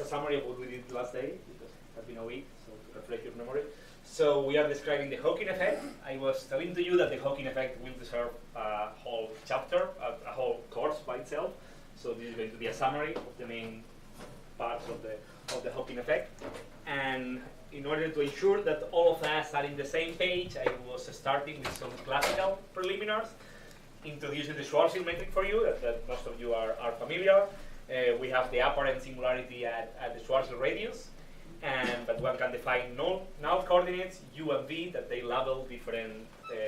summary of what we did last day, because it has been a week, so to refresh your memory. So we are describing the Hawking effect. I was telling to you that the Hawking effect will deserve a whole chapter, a whole course by itself. So this is going to be a summary of the main parts of the Hawking effect. And in order to ensure that all of us are in the same page, I was starting with some classical preliminaries, introducing the Schwarzschild metric for you, that most of you are familiar. We have the apparent singularity at the Schwarzschild radius, but one can define null coordinates, u and v, that they label different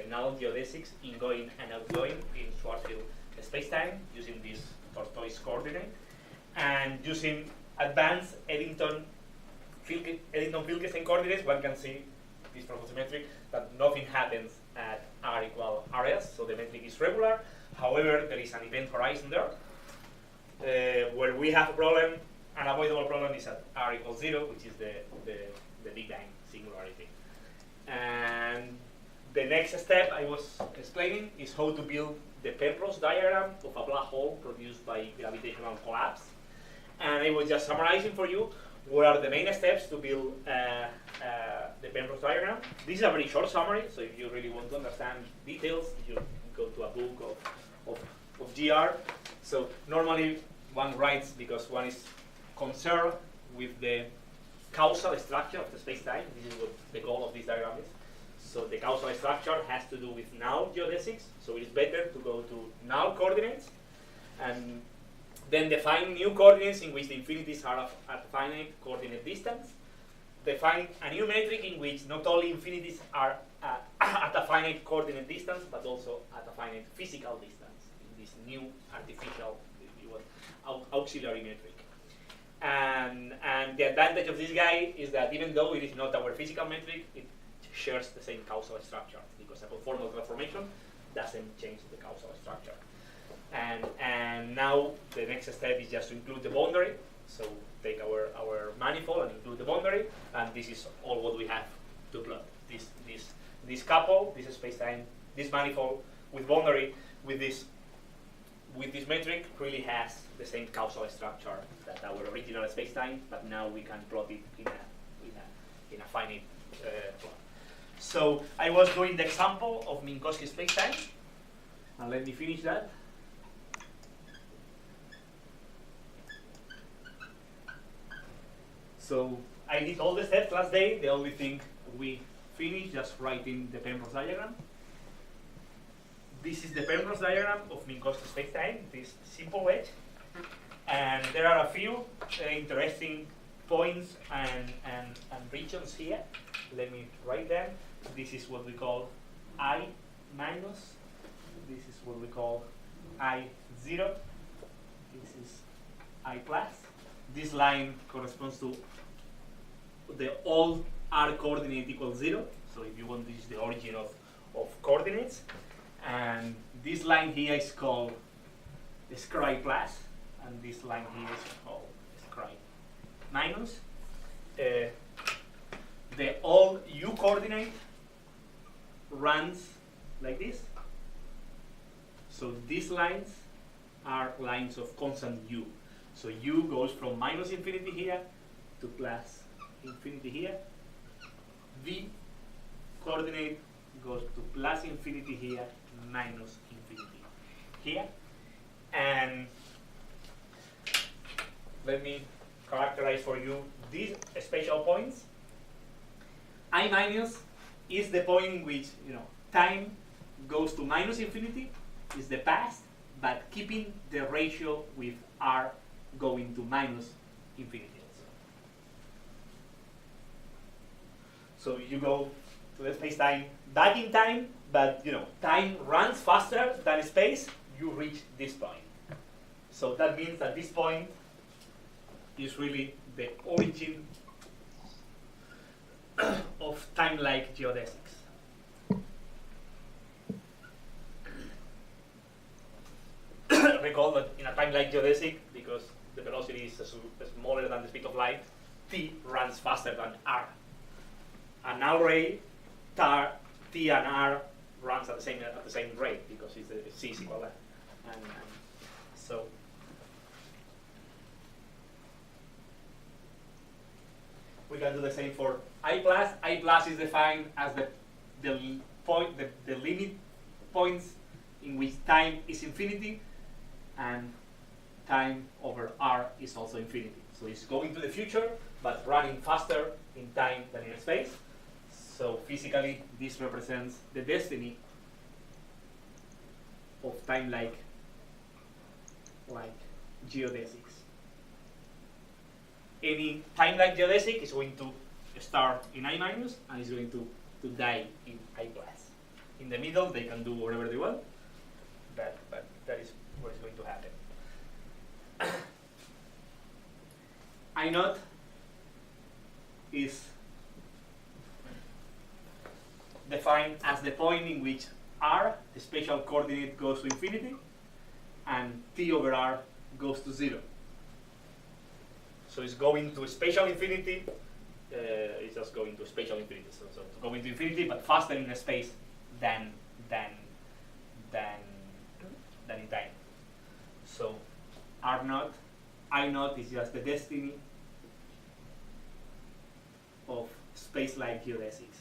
null geodesics ingoing and outgoing in Schwarzschild spacetime using this tortoise coordinate. And using advanced Eddington-Filkestein coordinates, one can see this proposed metric that nothing happens at r equal rs, so the metric is regular. However, there is an event horizon there. Where we have a problem, an avoidable problem is at r equals 0, which is the Big Bang singularity. And the next step I was explaining is how to build the Penrose diagram of a black hole produced by gravitational collapse. And I was just summarizing for you what are the main steps to build the Penrose diagram. This is a very short summary, so if you really want to understand details, you go to a book of GR. So normally one writes because one is concerned with the causal structure of the space-time. This is what the goal of this diagram is. So the causal structure has to do with null geodesics, so it is better to go to null coordinates and then define new coordinates in which the infinities are at finite coordinate distance. Define a new metric in which not only infinities are at a finite coordinate distance, but also at a finite physical distance in this new artificial, if you want, auxiliary metric. And the advantage of this guy is that even though it is not our physical metric, it shares the same causal structure, because a conformal transformation doesn't change the causal structure. And now the next step is just to include the boundary. So take our manifold and include the boundary, and this is all what we have to plot. This couple, this space-time, this manifold with boundary, with this metric really has the same causal structure that our original space-time, but now we can plot it in a finite plot. So I was doing the example of Minkowski space-time, and let me finish that. So I did all the steps last day. The only thing we finished just writing the Penrose diagram. This is the Penrose diagram of Minkowski spacetime, this simple wedge. And there are a few interesting points and regions here. Let me write them. This is what we call I minus. This is what we call I0. This is I plus. This line corresponds to the old r coordinate equals 0. So if you want, this is the origin of coordinates. And this line here is called scri plus, and this line here is called scri minus. The old u coordinate runs like this. So these lines are lines of constant u. So u goes from minus infinity here to plus infinity here. V coordinate goes to plus infinity here, minus infinity here. And let me characterize for you these special points. I minus is the point in which time goes to minus infinity, is the past, but keeping the ratio with r going to minus infinity. So you go to the space-time back in time, but time runs faster than space. You reach this point. So that means that this point is really the origin of time-like geodesics. Recall that in a time-like geodesic, because the velocity is smaller than the speed of light, t runs faster than r. A null ray, t and r runs at the same rate because it's c is equal to so we can do the same for I plus. I plus is defined as the limit points in which time is infinity, and time over r is also infinity. So it's going to the future, but running faster in time than in space. So physically, this represents the destiny of time like geodesics. Any time like geodesic is going to start in I minus and is going to die in I plus. In the middle, they can do whatever they want, but that is what is going to happen. I naught is defined as the point in which r, the spatial coordinate, goes to infinity, and t over r goes to 0. So it's going to spatial infinity. It's just going to spatial infinity. So going to infinity, but faster in space than in time. So r naught, I naught is just the destiny of space-like geodesics.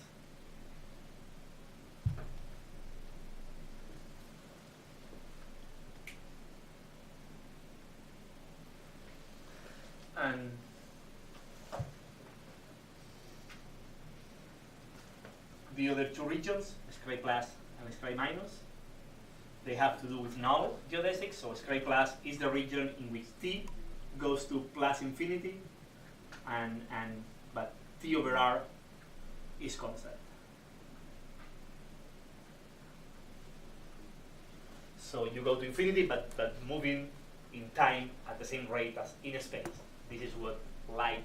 And the other two regions, Scray plus and Scray minus, they have to do with null geodesics. So Scray plus is the region in which t goes to plus infinity, but t over r is constant. So you go to infinity, but moving in time at the same rate as in space. This is what light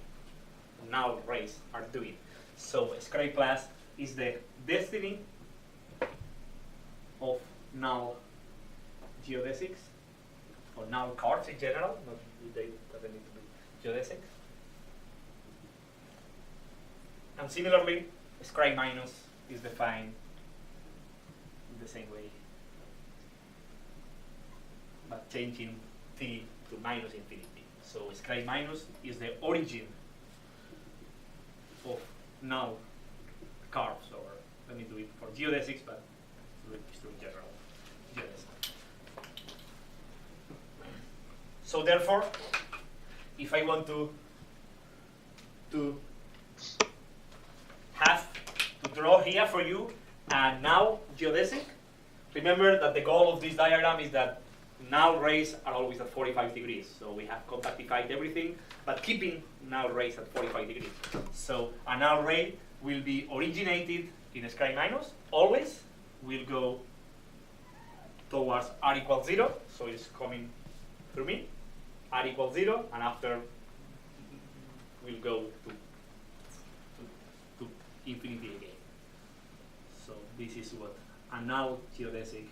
null rays are doing. So Scray plus is the destiny of null geodesics, or null cards in general. They doesn't need to be geodesics. And similarly, Scray minus is defined in the same way, but changing t to minus infinity. So Scray minus is the origin of null curves, or let me do it for geodesics, but it's true in general geodesics. So therefore, if I want to draw here for you a null geodesic, remember that the goal of this diagram is that null rays are always at 45 degrees. So we have compactified everything, but keeping null rays at 45 degrees. So a null ray will be originated in Scray minus, always will go towards r equals 0. So it's coming through me, r equals 0, and after will go to infinity again. So this is what a null geodesic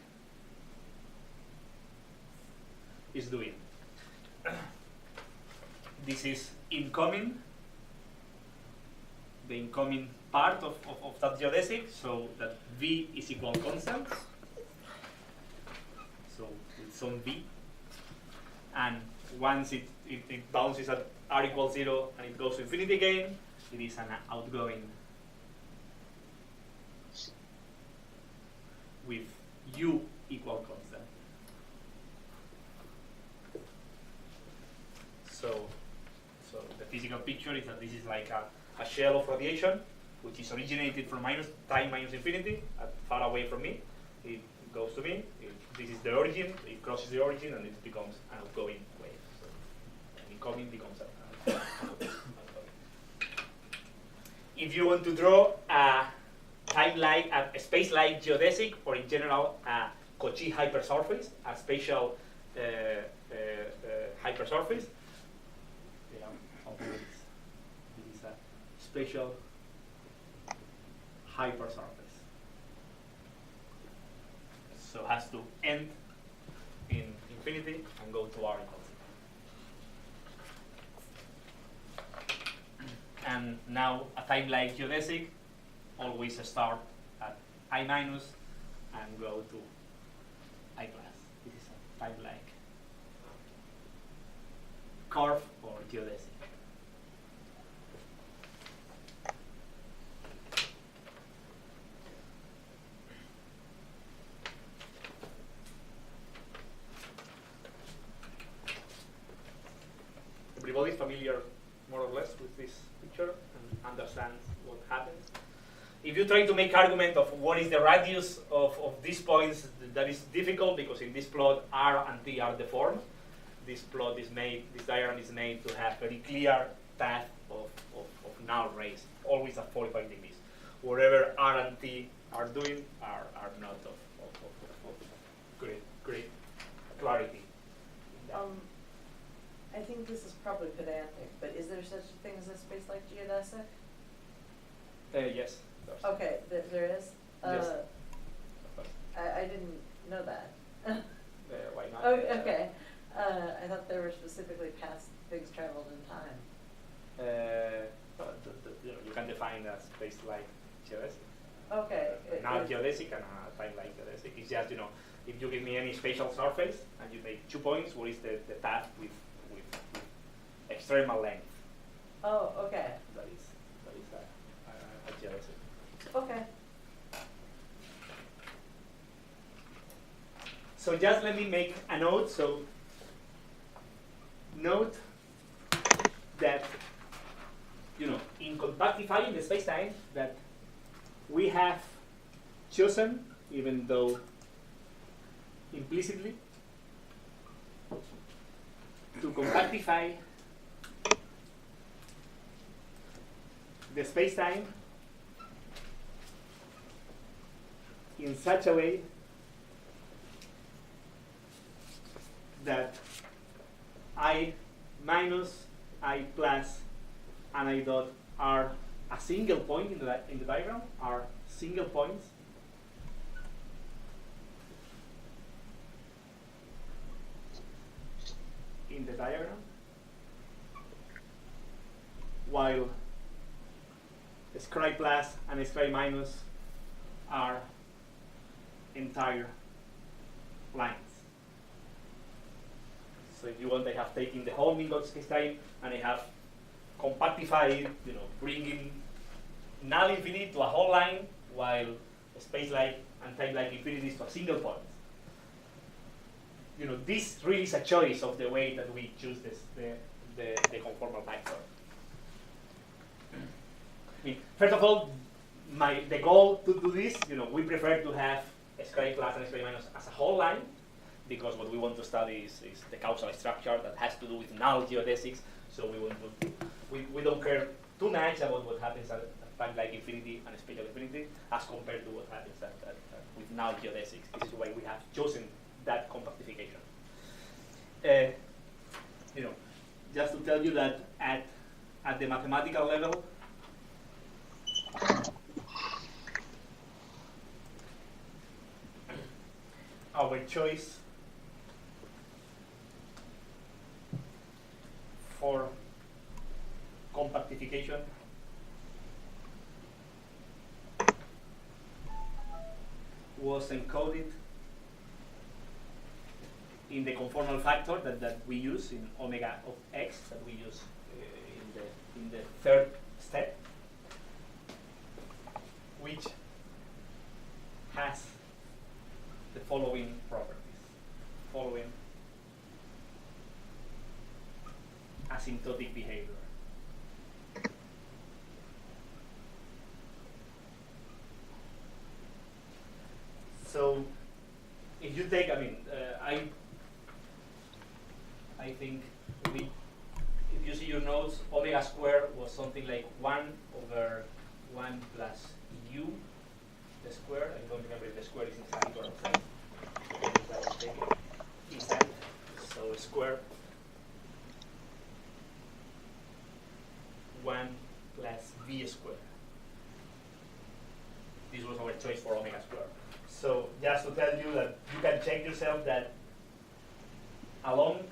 is doing. This is incoming, the incoming part of that geodesic, so that V is equal constant. So with some V. And once it bounces at r equals 0 and it goes to infinity again, it is an outgoing with U equal constant. So the physical picture is that this is like a shell of radiation, which is originated from time minus infinity, far away from me. It goes to me. This is the origin. It crosses the origin, and it becomes an outgoing wave. So incoming becomes an outgoing. If you want to draw a space-like geodesic, or in general a Cauchy hypersurface, a spatial hypersurface, this is a spatial hypersurface. So it has to end in infinity and go to r equals 0. And now a time-like geodesic always start at I minus and go to I plus. This is a time-like curve or geodesic. everybody's familiar more or less with this picture and understands what happens. If you try to make argument of what is the radius of these points, that is difficult because in this plot R and T are deformed. This plot is made, this diagram is made to have very clear path of null rays, always at 45 degrees. Whatever R and T are doing are not of great clarity. I think this is probably pedantic, but is there such a thing as a space like geodesic? Yes. Okay, there is? Yes. I didn't know that. Why not? Oh, okay. I thought there were specifically past things traveled in time. You can define a space like geodesic. Okay. Now geodesic and a time like geodesic. It's just, if you give me any spatial surface and you make 2 points, what is the path with extremal length? Oh, okay. That is a geodesic. Okay. So just let me make a note. So note that, in compactifying the spacetime, that we have chosen, even though implicitly, to compactify the spacetime in such a way that I minus, I plus, and I dot are a single point in the diagram, are single points. In the diagram, while scribe plus and scribe minus are entire lines. So if you want, I have taken the whole Mingot spacetime and I have compactified, bringing null infinity to a whole line, while space-like and time-like infinities to a single point. This really is a choice of the way that we choose the conformal factor. First of all, the goal to do this, we prefer to have scribe plus and scribe minus as a whole line, because what we want to study is the causal structure that has to do with null geodesics. So we don't care too much about what happens at time-like infinity and spatial infinity as compared to what happens with null geodesics. This is why we have chosen that compactification. Just to tell you that at the mathematical level, our choice for compactification was encoded in the conformal factor that we use in omega of x, that we use in the third step, which has the following properties. Following asymptotic behavior. So if you take, I think if you see your notes, omega squared was something like 1 over 1 plus u, the square. I don't remember if the square is inside or outside. Inside. So square 1 plus v squared. This was our choice for omega squared. So just to tell you that you can check yourself that along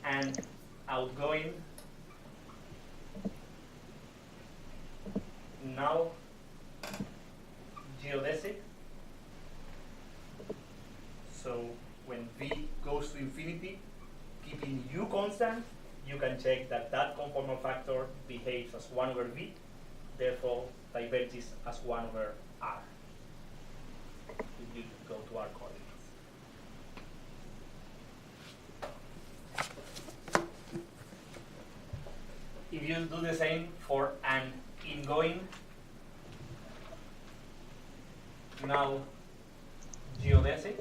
and outgoing null geodesic. So when v goes to infinity, keeping u constant, you can check that that conformal factor behaves as 1 over v, therefore diverges as 1 over r. If you go to r coordinates. if you do the same for an ingoing null geodesic,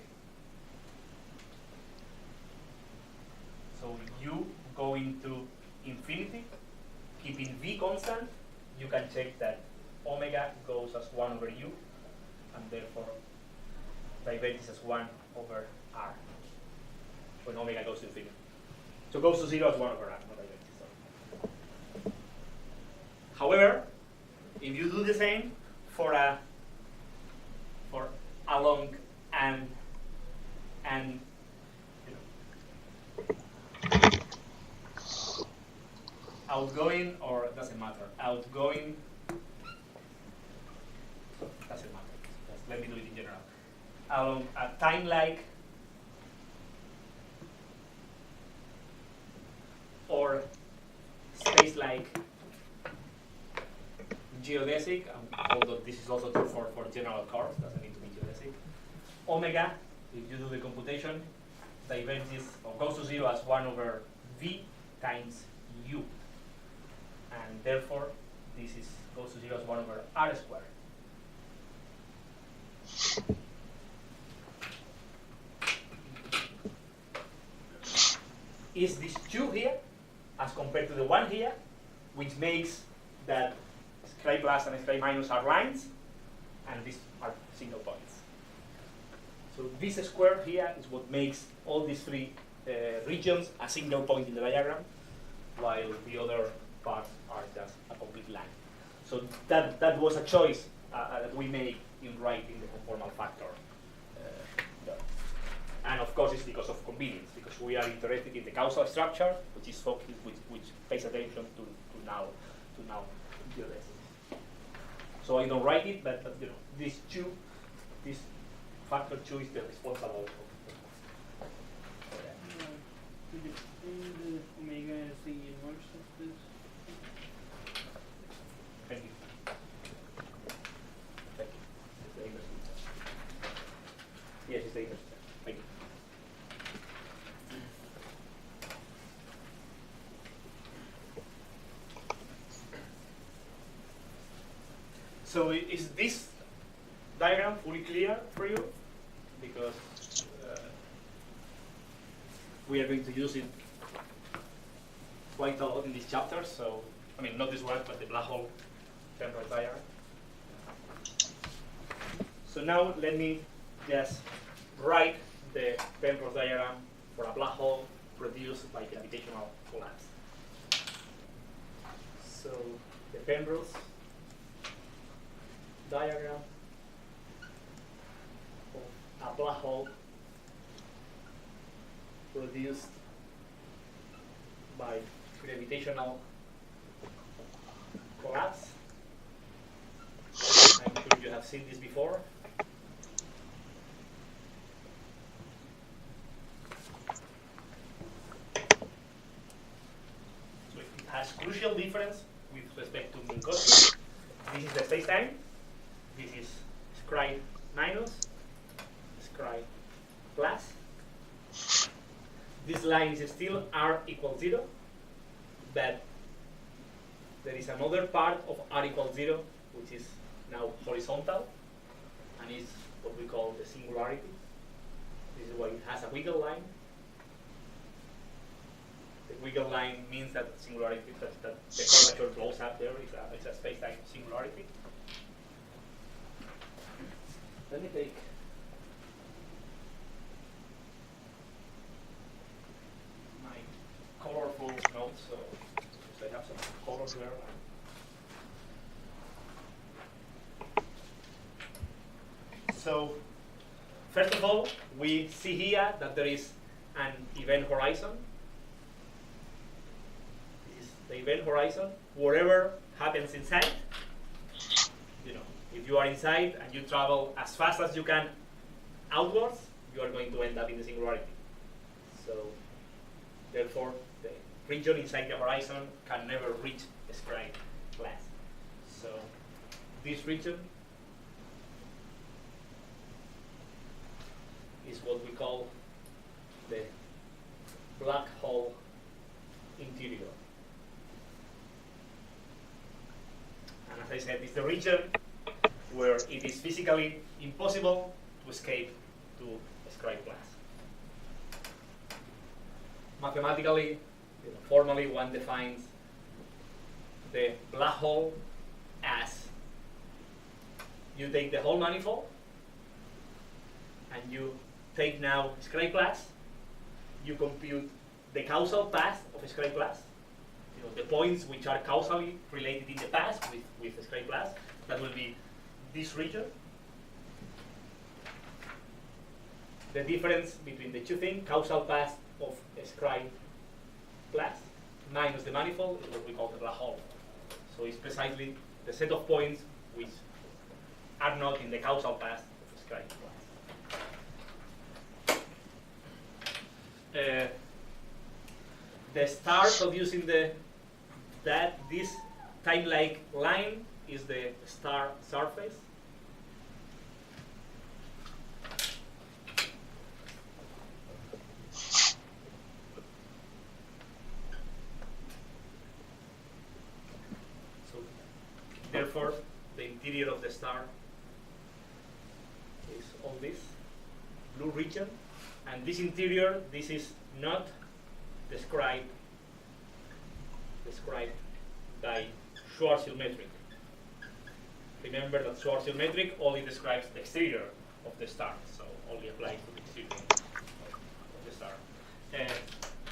so u going to infinity, keeping v constant, you can check that omega goes as 1 over u, and therefore diverges as 1 over r when omega goes to infinity. So goes to 0 as 1 over r, not diverges. So. However, if you do the same for along and outgoing, or doesn't matter, outgoing doesn't matter. Just let me do it in general. Along a time-like or space-like geodesic, although this is also true for general curves, doesn't need to be geodesic. Omega, if you do the computation, diverges or goes to 0 as 1 over v times u. And therefore, this goes to 0 as 1 over r squared. Is this 2 here as compared to the 1 here, which makes that sky plus and sky minus are lines, and these are single points. So this square here is what makes all these three regions a single point in the diagram, while the other parts are just a complete line. So that was a choice that we made in writing the conformal factor. And of course, it's because of convenience, because we are interested in the causal structure, which is focused, which pays attention to now geodesics. So I don't write it, but you know, this factor 2 is the responsible. Could you explain the omega as the inverse of this? Thank you. Thank you. It's the inverse. Yes, it's the inverse. Thank you. So is this diagram fully clear for you? Because we are going to use it quite a lot in this chapter. So, I mean, not this one, but the black hole Penrose diagram. So now let me just write the Penrose diagram for a black hole produced by gravitational collapse. So the Penrose diagram of a black hole produced by gravitational collapse. I'm sure you have seen this before. So it has crucial difference with respect to Minkowski. This is the spacetime. This is scri minus, scri plus. This line is still r equals 0, but there is another part of r equals 0 which is now horizontal, and is what we call the singularity. This is why it has a wiggle line. The wiggle line means that singularity, that the curvature blows up there. It's a space-time singularity. Let me take my colorful notes, so I have some colors there. So, first of all, we see here that there is an event horizon. This is the event horizon. Whatever happens inside, you know, if you are inside and you travel as fast as you can outwards, you are going to end up in the singularity. So, therefore, the region inside the horizon can never reach a straight class. So, this region is what we call the black hole interior. is the region where it is physically impossible to escape to scribe class. Mathematically, formally, one defines the black hole as you take the whole manifold and you take now scribe class, you compute the causal path of scribe class, the points which are causally related in the past with scribe class, that will be this region. The difference between the two things, causal path of scribe class minus the manifold, is what we call the black hole. So it's precisely the set of points which are not in the causal path of scribe class. The star producing this time-like line is the star surface. So, therefore, the interior of the star is all this blue region, and this interior, this is not described by Schwarzschild metric. Remember that Schwarzschild metric only describes the exterior of the star, so only applies to the exterior of the star.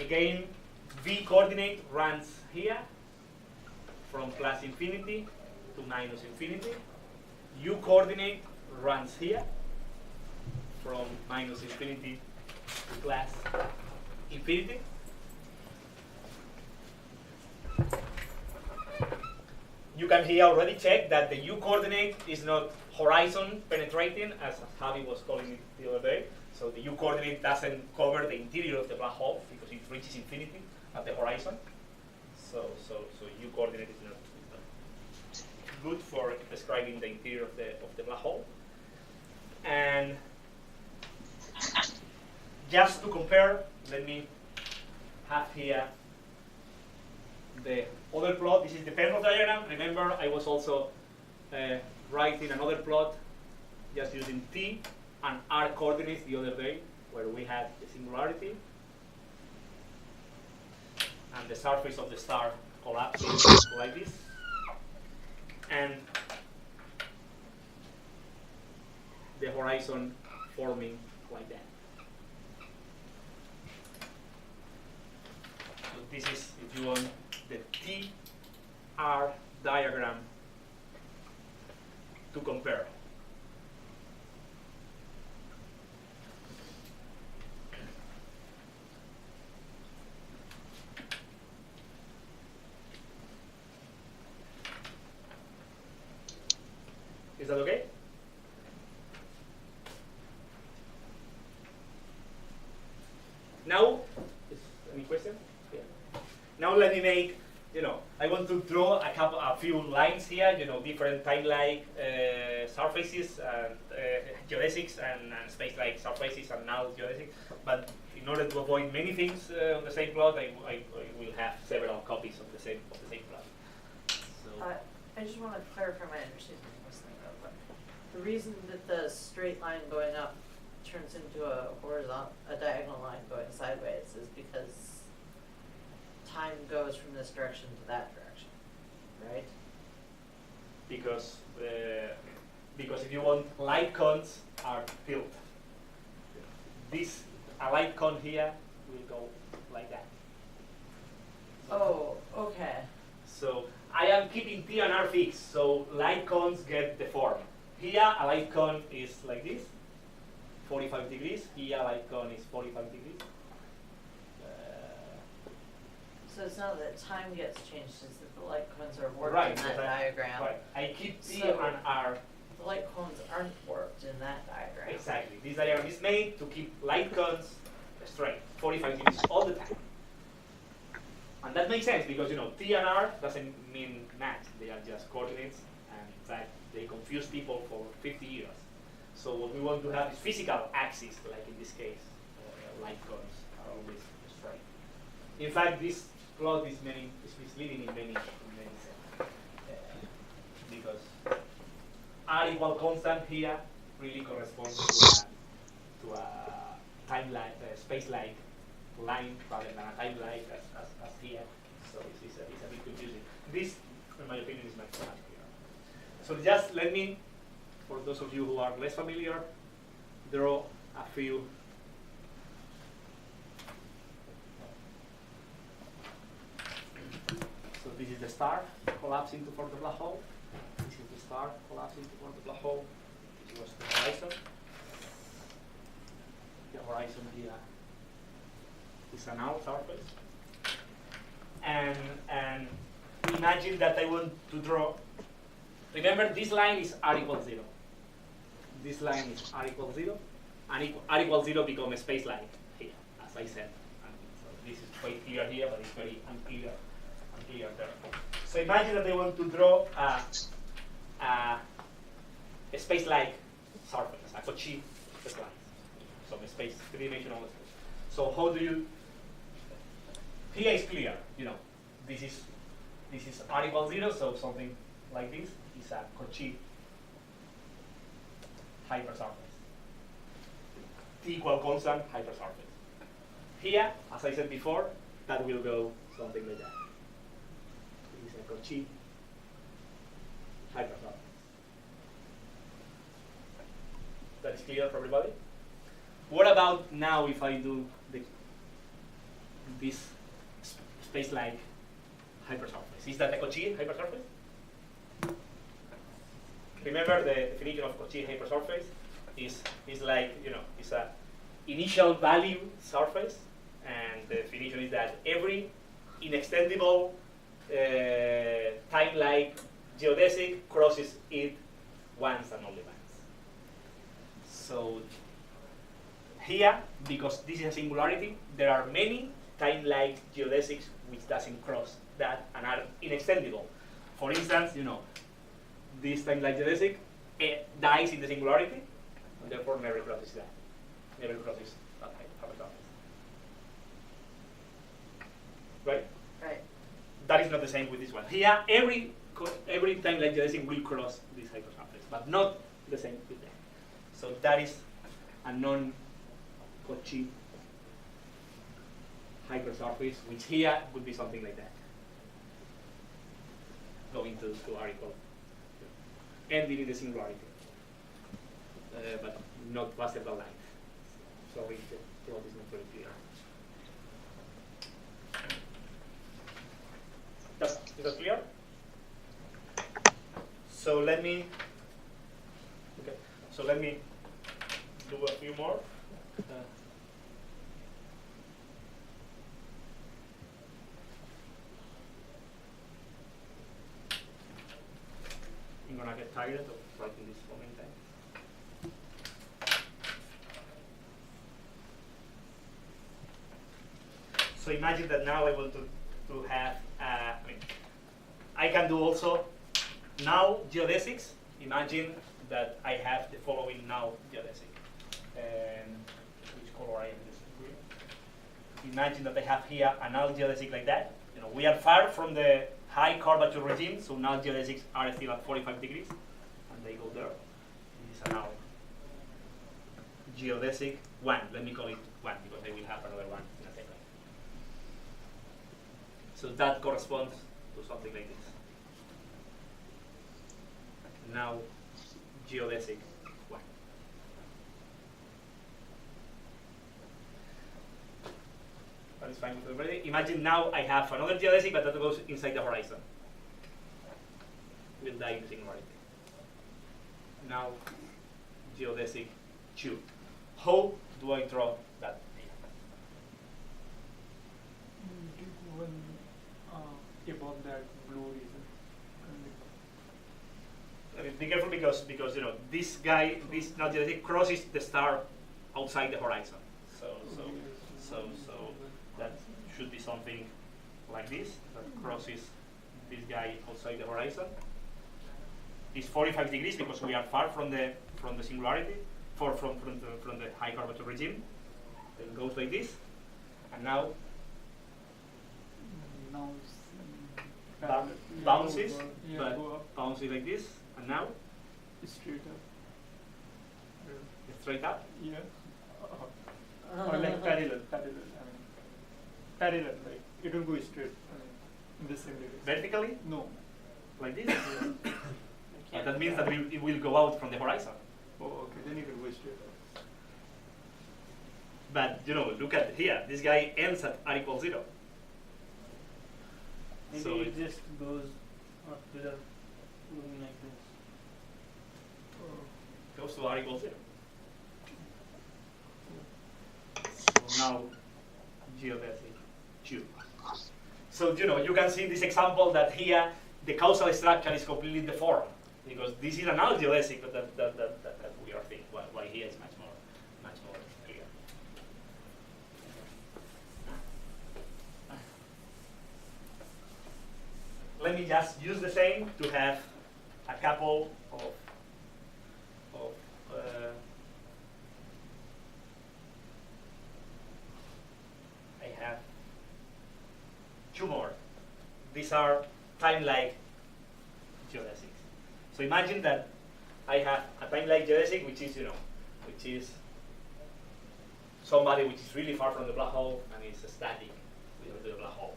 Again, V coordinate runs here from plus infinity to minus infinity. U coordinate runs here from minus infinity to plus infinity. You can here already check that the U coordinate is not horizon penetrating, as Javi was calling it the other day. So the U coordinate doesn't cover the interior of the black hole because it reaches infinity at the horizon. So U coordinate is not good for describing the interior of the black hole. And just to compare, let me have here the other plot. This is the Penrose diagram. Remember, I was also writing another plot just using T and R coordinates the other day, where we had the singularity and the surface of the star collapses like this, and the horizon forming like that. So this is, if you want, the TR diagram to compare. Is that okay? Now, any questions? Yeah. Now let me make, I want to draw a few lines here, different time-like surfaces, and geodesics, and space-like surfaces, and null geodesics. But in order to avoid many things on the same plot, I will have several copies of the same plot. So I just want to clarify my understanding of this thing real quick. The reason that the straight line going up turns into a diagonal line going sideways is because time goes from this direction to that direction, right? Because if you want, light cones are tilted. A light cone here will go like that. Oh, okay. So I am keeping T and R fixed, so light cones get deformed. Here a light cone is like this, 45 degrees. Here a light cone is 45 degrees. So it's not that time gets changed, it's that the light cones are warped Right, in that diagram. Right. I keep T So and R. the light cones aren't warped in that diagram. Exactly. This diagram is made to keep light cones straight, 45 degrees all the time. And that makes sense because T and R doesn't mean match. They are just coordinates, and in fact they confuse people for 50 years. So what we want to have is physical axis, like in this case, light cones are always straight. In fact, this plot is misleading in many senses. because r equal constant here really corresponds to a time like space-like line rather than a time like as here. So it's a bit confusing. This, in my opinion, is much clearer. So just let me, for those of you who are less familiar, draw a few. So this is the star collapsing to form the black hole. This is the star collapsing to form the black hole. This was the horizon. The horizon here is a null surface. And imagine that I want to draw. Remember, this line is r equals 0. This line is r equals 0. And r equals 0 becomes a space line here, as I said. And so this is quite clear here, but it's very unclear there. So imagine that I want to draw a space-like surface, a Cauchy space line. So a space, three-dimensional space. So how do you? Here is clear. You know, this is r equals 0. So something like this is a Cauchy hypersurface. T equal constant hypersurface. Here, as I said before, that will go something like that. This is a Cauchy hypersurface. That is clear for everybody? What about now if I do this space-like hypersurface? Is that a Cauchy hypersurface? Remember the definition of Cauchy hypersurface is like, you know, it's a initial value surface, and the definition is that every inextendable time-like geodesic crosses it once and only once. So here, because this is a singularity, there are many time-like geodesics which doesn't cross that and are inextendable. For instance, you know, this time-like geodesic dies in the singularity, and therefore never crosses that. Never crosses that hypersurface. Right? Right. That is not the same with this one. Here, every time-like geodesic will cross this hypersurface, but not the same with that. So that is a non-Cauchy hypersurface, which here would be something like that. Going to r equal, ending in the singularity, but not Wassermann line. Sorry, the plot is not very clear. Is that clear? So let me. Okay. So let me do a few more. I'm gonna get tired of writing this for many times. So imagine that now I want to have, I can do also now geodesics. Imagine that I have the following now geodesic. Which color I am using? Imagine that I have here a null geodesic like that. You know, we are far from the high curvature regime, so null geodesics are still at 45 degrees, and they go there. This is a null geodesic 1. Let me call it 1 because I will have another one in a second. So that corresponds to something like this. Now geodesic 1. That is fine with everybody. Imagine now I have another geodesic, but that goes inside the horizon. Will die in the singularity. Now geodesic 2. How do I draw that? When above that blue region. I mean, be careful because you know this guy, this null geodesic crosses the star outside the horizon. So that should be something like this that crosses this guy outside the horizon. It's 45 degrees because we are far from the singularity, far from the high curvature regime. Then it goes like this, and now Parallel. Yeah, bounces, go up. Yeah, but go up. bounces like this, and now Straight up. straight up. Yeah. Or like parallel. I mean, parallel. Like it will go straight. I mean, in the same direction. Vertically, No. like this. Yeah. But that means that it will go out from the horizon. Oh, okay. Then it will go straight up. But you know, look at here. This guy ends at r equals 0. Maybe So it just goes up without moving like this. goes to r equals 0. So now geodesic tube. So you know, you can see in this example that here the causal structure is completely deformed because this is an geodesic, but that we are thinking why here is much more clear. Let me just use the same to have a couple of I have two more. These are time-like geodesics. So imagine that I have a time-like geodesic, which is, which is somebody which is really far from the black hole and is static with the black hole.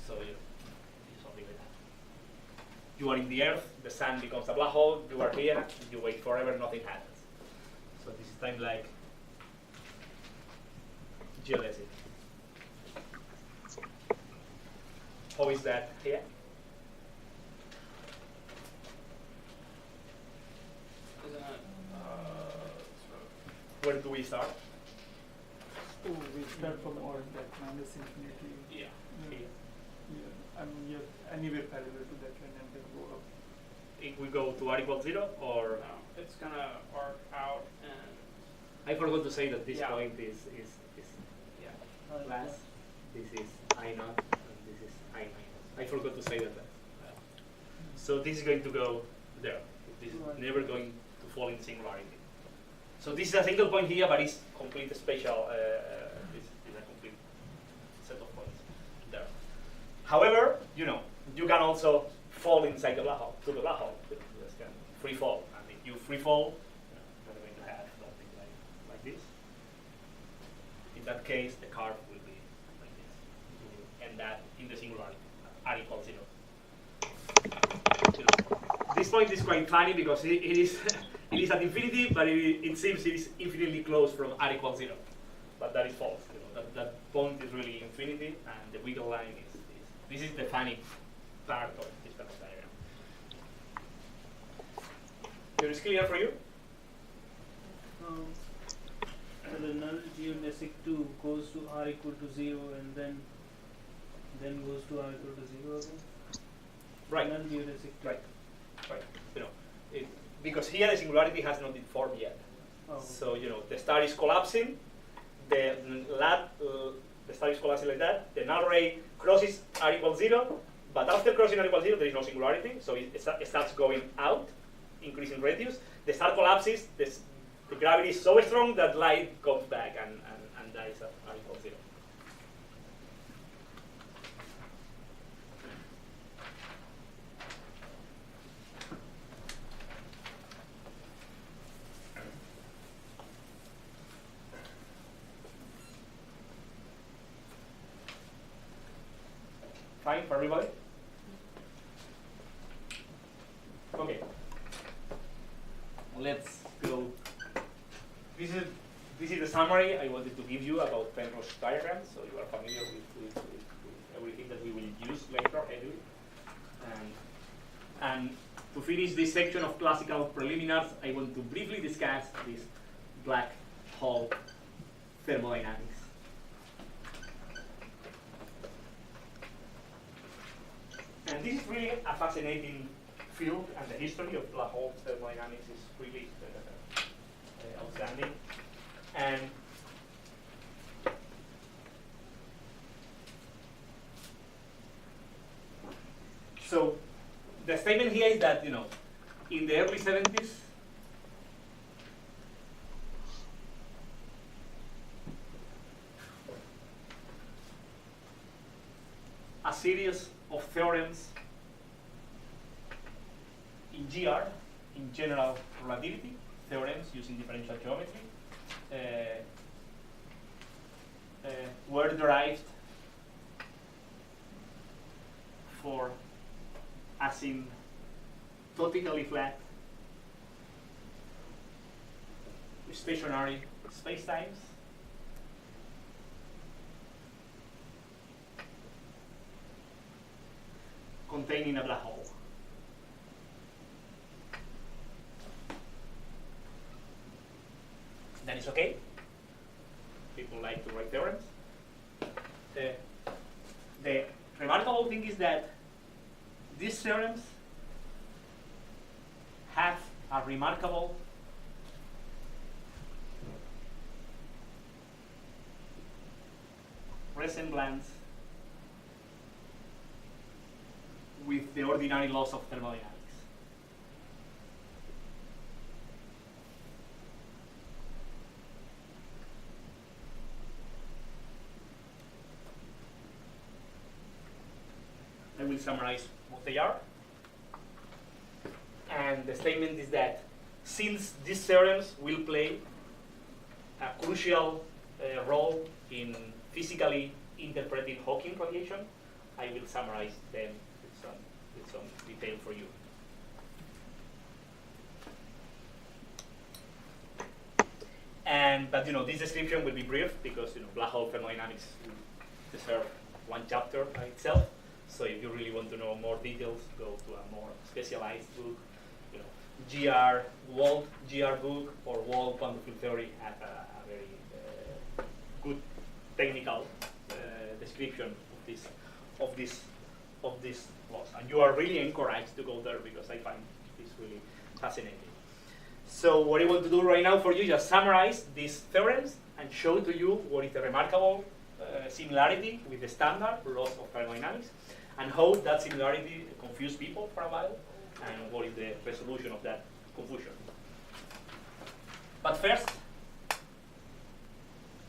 So something like that. You are in the Earth, the sun becomes a black hole, you are here, you wait forever, nothing happens. So this is time-like geodesic. How is that here? Where do we start? Oh, we start from orbit minus infinity. Yeah. Yeah. Here. Yeah. I mean, yeah, anywhere parallel to that line and then go up. If we go to r equals 0, or No, it's gonna arc out and I forgot to say that this Yeah. point is yeah. plus, this is I naught, and this is I minus. I forgot to say that. So this is going to go there. This is Right. never going to fall in singularity. So this is a single point here, but it's complete spatial. This is a complete set of points there. However, you can also fall inside the black hole, to the black hole. You just can free fall, and if you free fall, you're going to have something like this. In that case, the curve will be like this. You will end that in the singularity, r equals 0. This point is quite funny because it is it is at infinity, but it seems it is infinitely close from r equals 0. But that is false. That point is really infinity, and the wiggle line is this is the funny part of this kind of diagram. It is clear for you? So the null geodesic 2 goes to r equal to 0 and then goes to r equal to 0 again? Right. Null geodesic 2. Right. Because here the singularity has not been formed yet. Oh. So the star is collapsing. The star is collapsing like that. The null ray crosses r equals 0, but after crossing r equals 0, there is no singularity. So it starts going out, increasing radius. The star collapses. The gravity is so strong that light comes back and dies at r equals 0. Fine for everybody? Okay. Let's go. This is the summary I wanted to give you about Penrose diagrams, so you are familiar with everything that we will use later anyway. And to finish this section of classical preliminaries, I want to briefly discuss this black hole thermodynamics. And this is really a fascinating field, and the history of black hole thermodynamics is really outstanding. And so the statement here is that in the early 70s, a series of theorems general relativity theorems using differential geometry were derived for asymptotically flat stationary spacetimes containing a black hole. That is okay. People like to write theorems. The remarkable thing is that these theorems have a remarkable resemblance with the ordinary laws of thermodynamics. I will summarize what they are. And the statement is that since these theorems will play a crucial role in physically interpreting Hawking radiation, I will summarize them with some detail for you. But this description will be brief because black hole thermodynamics will deserve one chapter by itself. So if you really want to know more details, go to a more specialized book, Wald GR book, or Wald quantum field theory has a very good technical description of this laws. And you are really encouraged to go there because I find this really fascinating. So what I want to do right now for you is just summarize these theorems and show to you what is the remarkable similarity with the standard laws of thermodynamics, and how that similarity confused people for a while, and what is the resolution of that confusion. But first,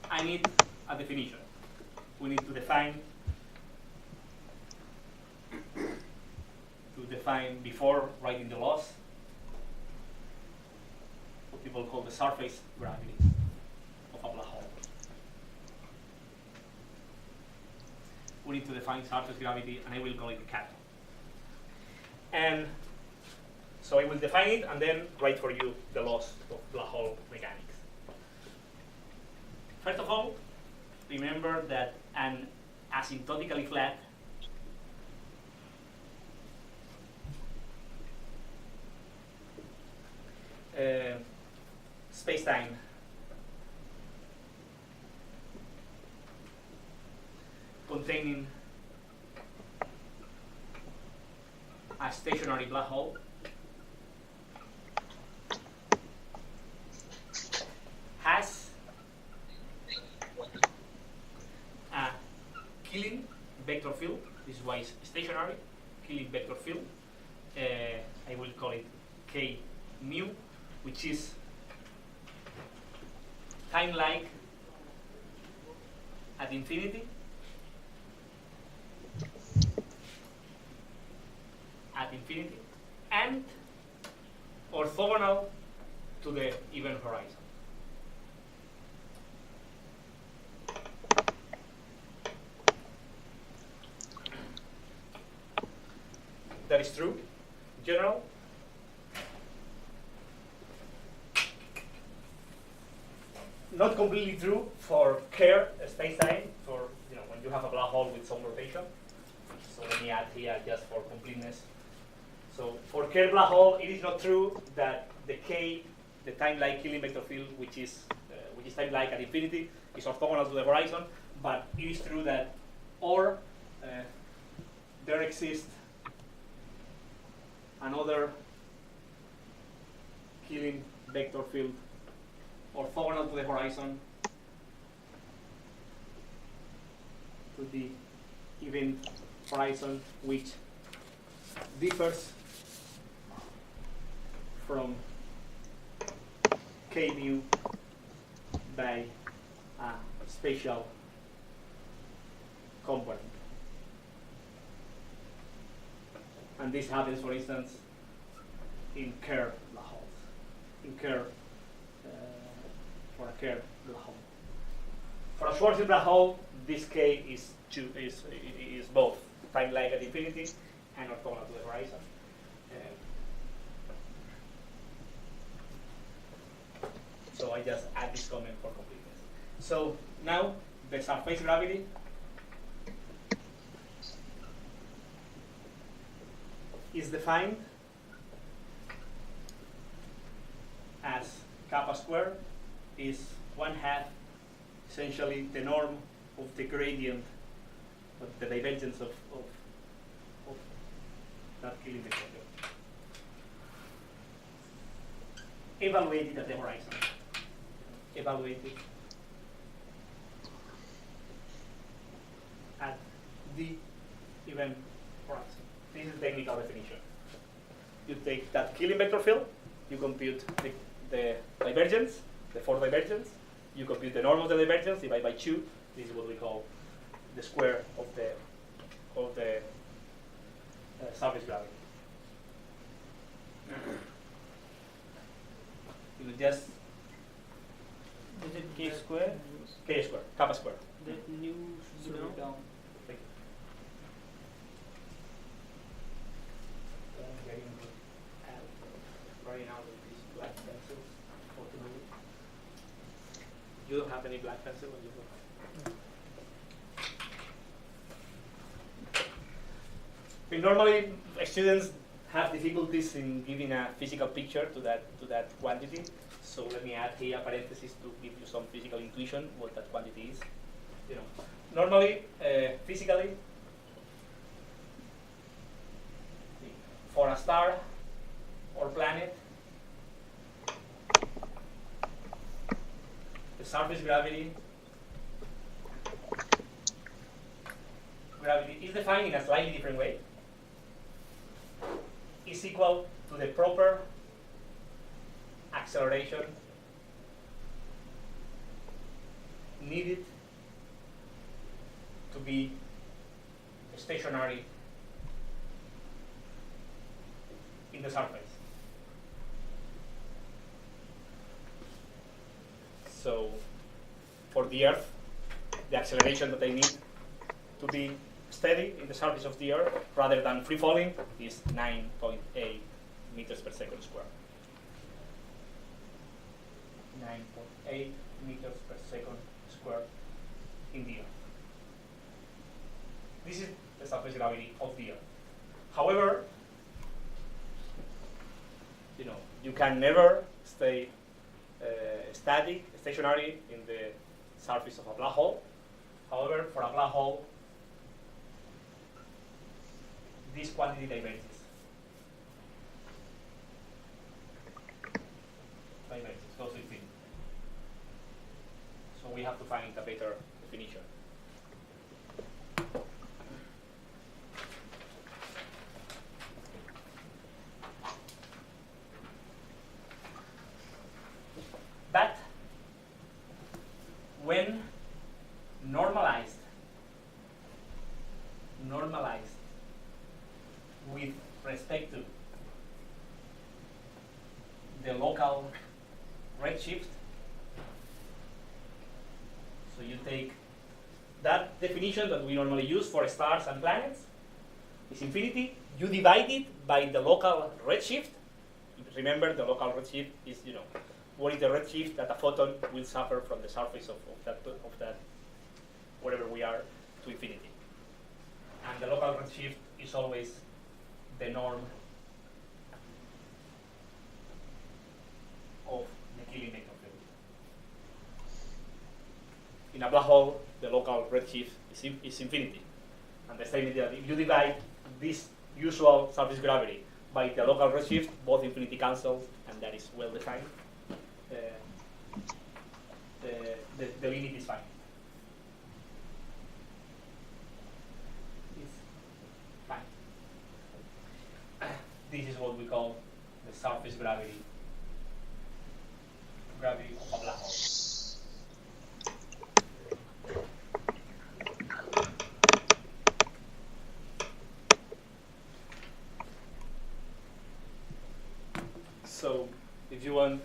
I need a definition. We need to define before writing the laws what people call the surface gravity of a black hole. We need to define surface gravity, and I will call it the cat. And so I will define it and then write for you the laws of black hole mechanics. First of all, remember that an asymptotically flat spacetime containing a stationary black hole has a Killing vector field. This is why it's stationary. Killing vector field. I will call it K mu, which is time-like at infinity, and orthogonal to the event horizon. That is true, in general. Not completely true for Kerr spacetime, for when you have a black hole with some rotation. So let me add here just for completeness. So for Kerr black hole, it is not true that the K, the time-like Killing vector field, which is time-like at infinity, is orthogonal to the horizon. But it is true that there exists another Killing vector field orthogonal to the horizon to the event horizon, which differs from K mu by a spatial component. And this happens, for instance, in curved black holes. In curved, for a curved black hole. For a Schwarzschild black hole, this K is both time-like at infinity and orthogonal to the horizon. So I just add this comment for completeness. So now the surface gravity is defined as kappa squared is 1/2 essentially the norm of the gradient of the divergence of that Killing vector field. Evaluated at the horizon. Evaluated at the event horizon. This is the technical definition. You take that Killing vector field, you compute the divergence, the force divergence, you compute the norm of the divergence, divide by 2. This is what we call the square of the surface gravity. You will just Is it K square? K square, kappa square. The new should be down. Thank you. Running out of these black pencils. You don't have any black pencil on your book? Normally, students have difficulties in giving a physical picture to that quantity. So let me add here a parenthesis to give you some physical intuition what that quantity is. You know, normally, physically, for a star or planet, the surface gravity is defined in a slightly different way. Is equal to the proper acceleration needed to be stationary in the surface. So for the Earth, the acceleration that I need to be steady in the surface of the Earth rather than free falling is 9.8 meters per second squared. 9.8 meters per second squared in the Earth. This is the surface gravity of the Earth. However, you can never stay stationary in the surface of a black hole. However, for a black hole, this quantity diverges. Goes to infinity. So we have to find a better definition. But when normalized with respect to the local redshift, so you take that definition that we normally use for stars and planets, is infinity, you divide it by the local redshift. Remember, the local redshift is, what is the redshift that a photon will suffer from the surface of that wherever we are to infinity. And the local redshift is always the norm of the Killing vector field. In a black hole, the local redshift is infinity. And the same idea, if you divide this usual surface gravity by the local redshift, both infinity cancels, and that is well defined. The limit is fine. It's fine. This is what we call the surface gravity of a black hole. you want,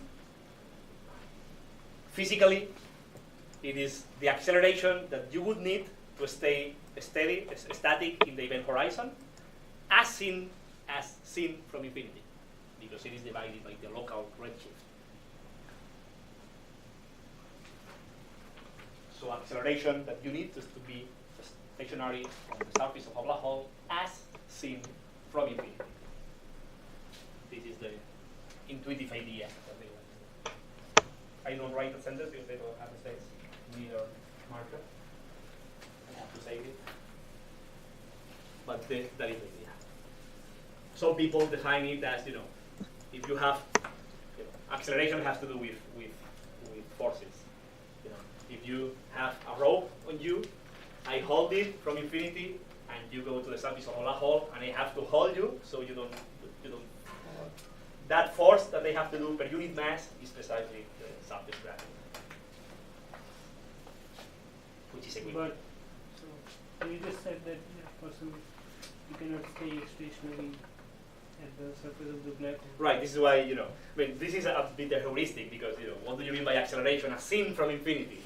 physically, it is the acceleration that you would need to stay static in the event horizon, as seen from infinity, because it is divided by the local redshift. So acceleration that you need is to be stationary on the surface of a black hole as seen from infinity. This is the intuitive idea that they want. I don't write the sentence because they don't have a space, neither marker. I have to save it. But that is the idea. Some people define it as, if you have, acceleration has to do with forces. If you have a rope on you, I hold it from infinity, and you go to the surface of a black hole, and I have to hold you, so you don't. That force that they have to do per unit mass is precisely the surface gravity, which is equivalent. But so you just said that person you cannot stay stationary at the surface of the black hole. Right. This is why this is a bit a heuristic, because what do you mean by acceleration as seen from infinity?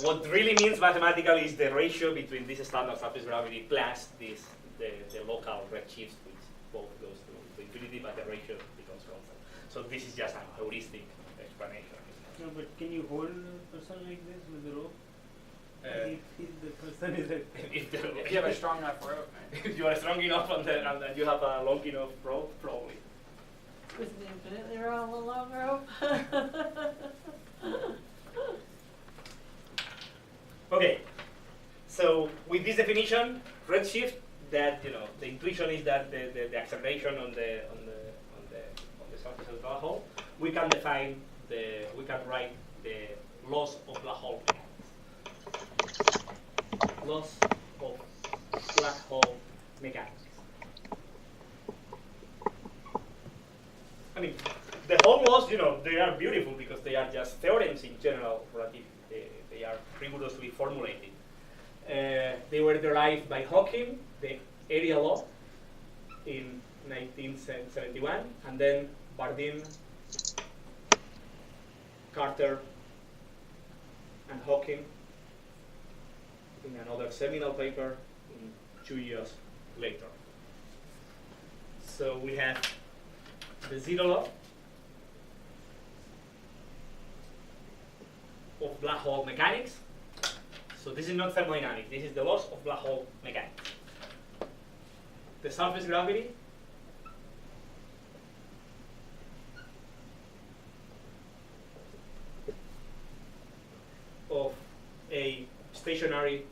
What really means mathematically is the ratio between this standard surface gravity plus the local redshift, which both goes to infinity, but the ratio becomes constant. So this is just a heuristic explanation. No, but can you hold a person like this with the rope? If the person is If you have a strong enough rope, man. if you are strong enough and you have a long enough rope, probably. With the infinitely long rope. Okay, so with this definition, redshift, that the intuition is that the acceleration on the surface of the black hole, we can write the loss of black hole mechanics. Loss of black hole mechanics. I mean, the whole laws, they are beautiful because they are just theorems in general relativity. They are rigorously formulated. They were derived by Hawking, the area law, in 1971, and then Bardeen, Carter, and Hawking in another seminal paper 2 years later. So we have the zero law of black hole mechanics. So this is not thermodynamics, this is the loss of black hole mechanics. The surface gravity of a stationary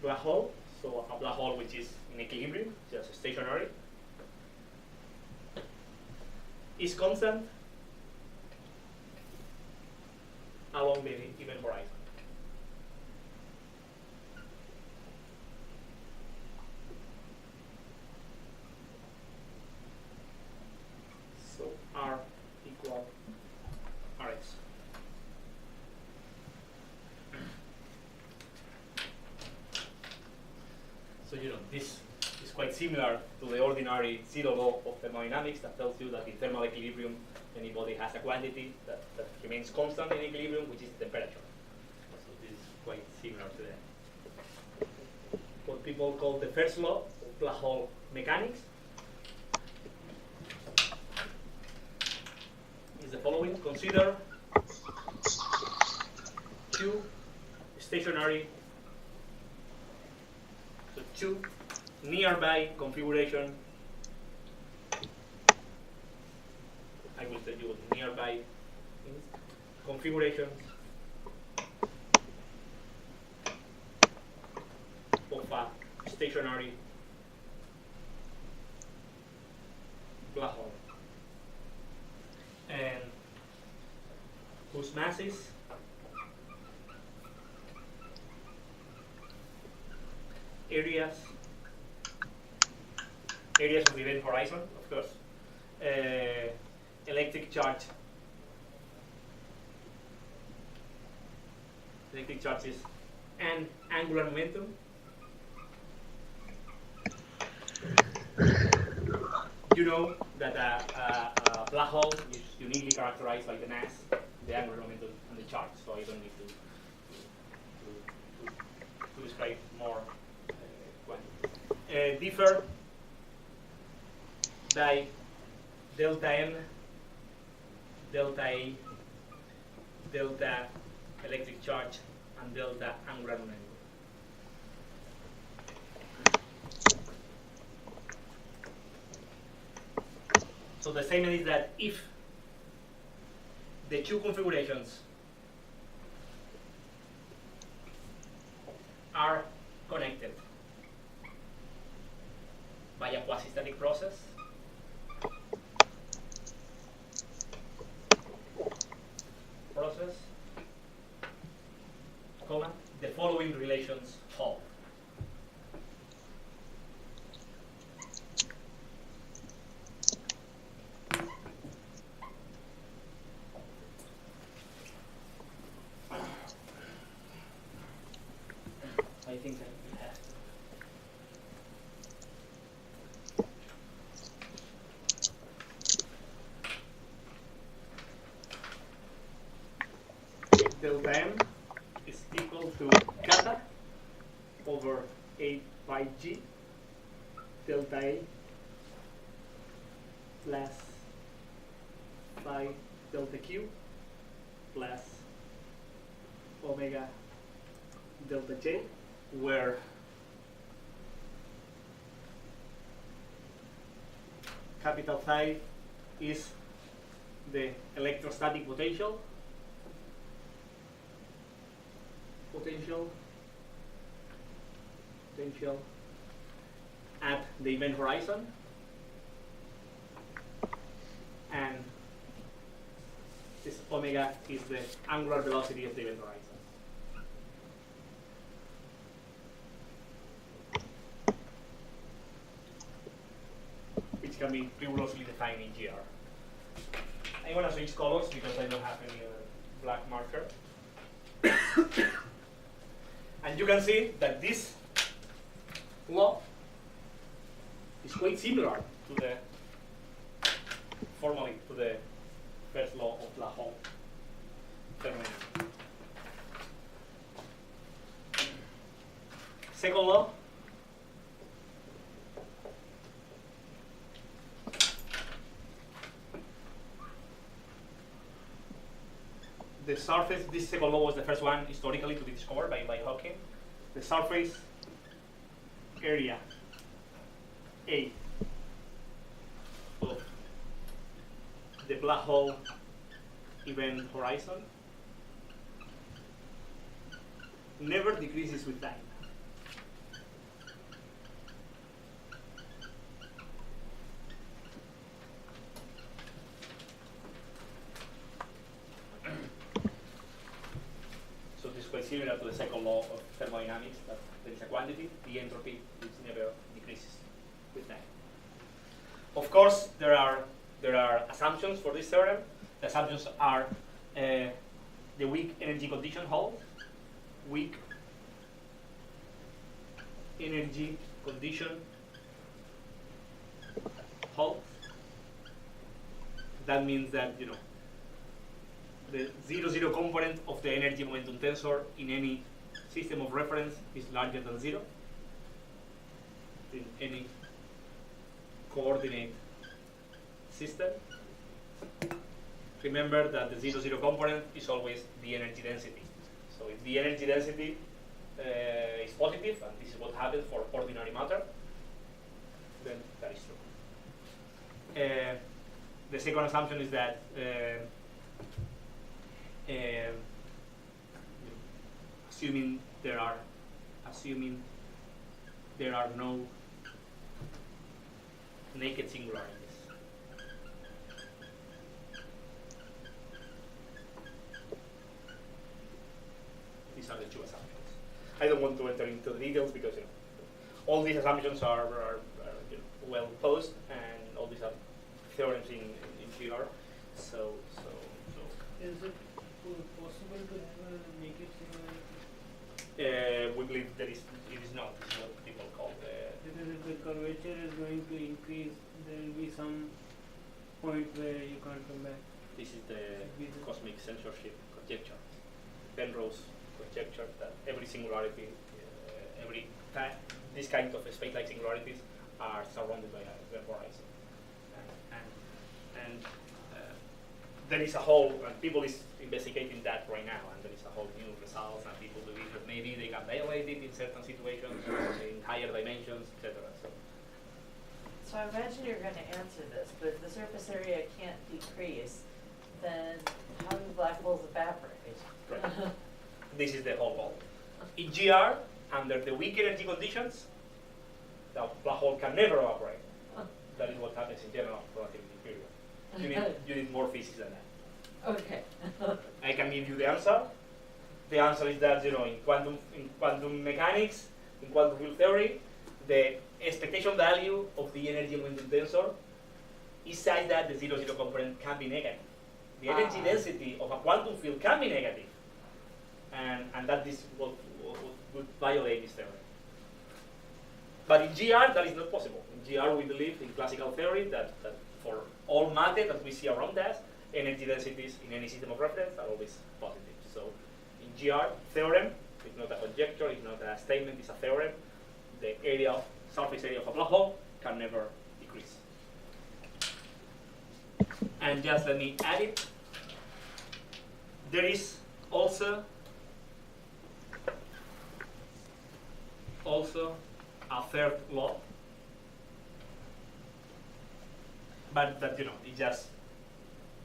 black hole, so a black hole which is in equilibrium, just stationary, is constant along the event horizon. So R equal Rx. So this is quite similar to the ordinary zero law of thermodynamics that tells you that in thermal equilibrium any body has a quantity that remains constant in equilibrium, which is temperature. So this is quite similar to that. What people call the first law of black hole mechanics is the following. Consider two stationary, so two nearby configuration. I will tell you what nearby configurations of a stationary black hole, and whose masses areas of the event horizon, of course, electric charges and angular momentum You know that a black hole is uniquely characterized by the mass, the angular momentum, and the charge. So I don't need to describe more quantity. Differ by delta n, delta A, delta electric charge, and delta angular momentum. So the statement is that if the two configurations are connected by a quasi-static process, the following relations hold. I think that we have. Delta M is equal to kappa over 8 pi g delta A plus phi delta Q plus omega delta J, where capital phi is the electrostatic potential at the event horizon, and this omega is the angular velocity of the event horizon. Which can be rigorously defined in GR. I'm going to switch colors because I don't have any black marker. And you can see that this law is quite similar to the formally to the first law of black hole thermodynamics. Second law, the surface, this second law was the first one historically to be discovered by Hawking. The surface area A of the black hole event horizon never decreases with time. So this is quite similar to the second law of thermodynamics, that there is a quantity, the entropy, which never decreases with time. Of course, there are assumptions for this theorem. The assumptions are the weak energy condition hold, weak energy condition hold. That means that, you know, the 0,0 component of the energy momentum tensor in any system of reference is larger than 0 in any coordinate system. Remember that the 0,0 component is always the energy density. So if the energy density is positive, and this is what happens for ordinary matter, then that is true. The second assumption is that assuming there are no naked singularities. These are the two assumptions. I don't want to enter into the details because, you know, all these assumptions are you know, well posed, and all these are theorems in GR. So. Is it possible to have a naked singularity? We believe that it is not. It's what people call Because it the curvature is going to increase, there will be some point where you can't come back. This is the cosmic censorship conjecture, Penrose conjecture, that every singularity, every time, this kind of space-like singularities are surrounded by a horizon. And there is a whole, and people is investigating that right now, and there is a whole new results, and people believe that maybe they can violate it in certain situations, in higher dimensions, etc. So I imagine you're going to answer this, but if the surface area can't decrease, then how do black holes evaporate? Right. This is the whole goal. In GR, under the weak energy conditions, the black hole can never evaporate. That is what happens in general relativity theory. You need more physics than that. Okay. I can give you the answer. The answer is that, in quantum mechanics, in quantum field theory, the expectation value of the energy momentum tensor is such that the 0, 0 component can be negative. The energy density of a quantum field can be negative, and that this would violate this theory. But in GR, that is not possible. In GR, we believe in classical theory that for all matter that we see around us, energy densities in any system of reference are always positive. So in GR theorem, it's not a conjecture, it's not a statement, it's a theorem. The surface area of a black hole can never decrease. And just let me add it. There is also a third law, but that it just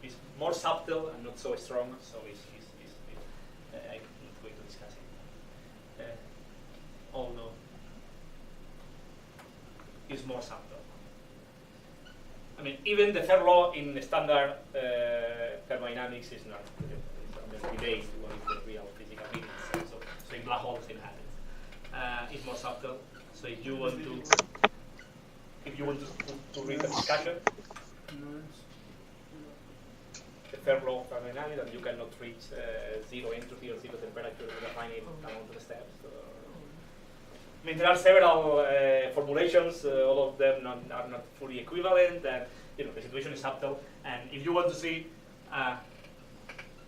is more subtle and not so strong. So I'm not going to discuss it. Although it's more subtle. I mean, even the third law in the standard thermodynamics is not. It's under debate what is the real physical meaning. So in black holes it happens. It's more subtle. So if you want to read the discussion, the third law of thermodynamics, that you cannot reach zero entropy or zero temperature with a finite amount of steps. I mean, there are several formulations. All of them are not fully equivalent, and the situation is subtle. And if you want to see a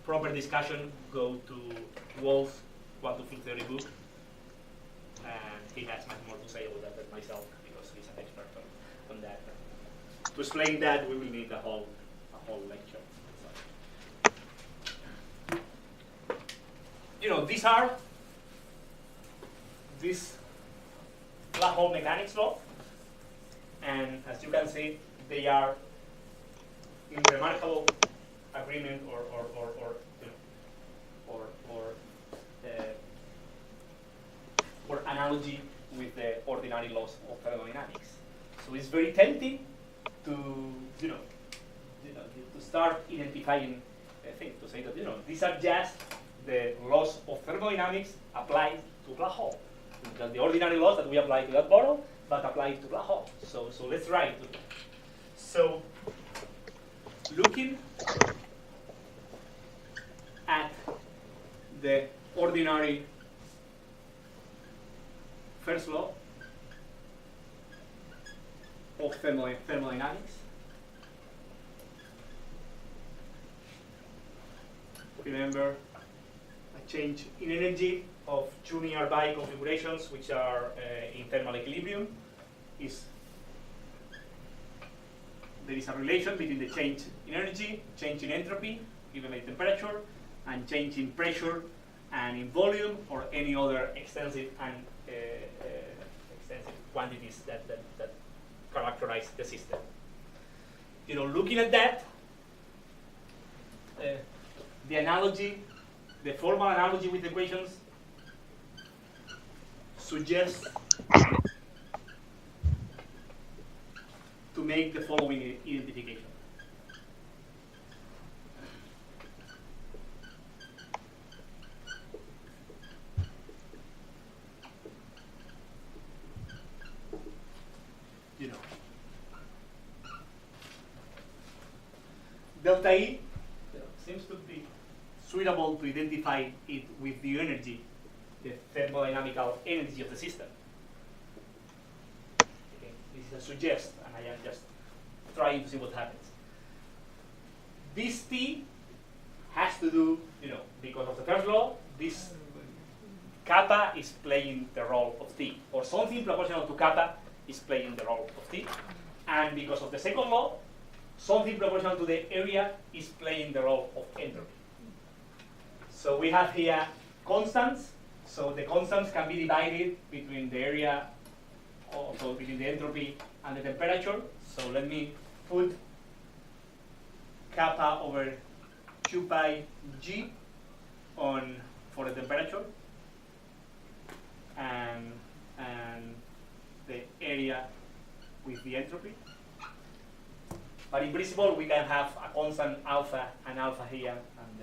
proper discussion, go to Wolf's quantum field theory book, and he has much more to say about that than myself because he's an expert on that. To explain that, we will need a whole lecture. These black hole mechanics law, and as you can see, they are in remarkable agreement or analogy with the ordinary laws of thermodynamics. So it's very tempting to to start identifying things, to say that these are just the laws of thermodynamics applied to black hole. The ordinary laws that we apply to that bottle, but apply to black hole. So let's try to. So looking at the ordinary first law of thermodynamics, remember a change in energy of two nearby configurations which are in thermal equilibrium there is a relation between the change in energy, change in entropy, given by temperature, and change in pressure and in volume or any other extensive quantities that characterize the system. Looking at that, the formal analogy with equations suggests to make the following identification. Delta E seems to be suitable to identify it with the energy, the thermodynamical energy of the system. Okay. is a suggest, and I am just trying to see what happens. This T has to do, because of the first law, this kappa is playing the role of T, or something proportional to kappa is playing the role of T. And because of the second law, something proportional to the area is playing the role of entropy. So we have here constants. So the constants can be divided between the area, also between the entropy and the temperature. So let me put kappa over 2 pi g on for the temperature and the area with the entropy. But in principle, we can have a constant alpha and alpha here, and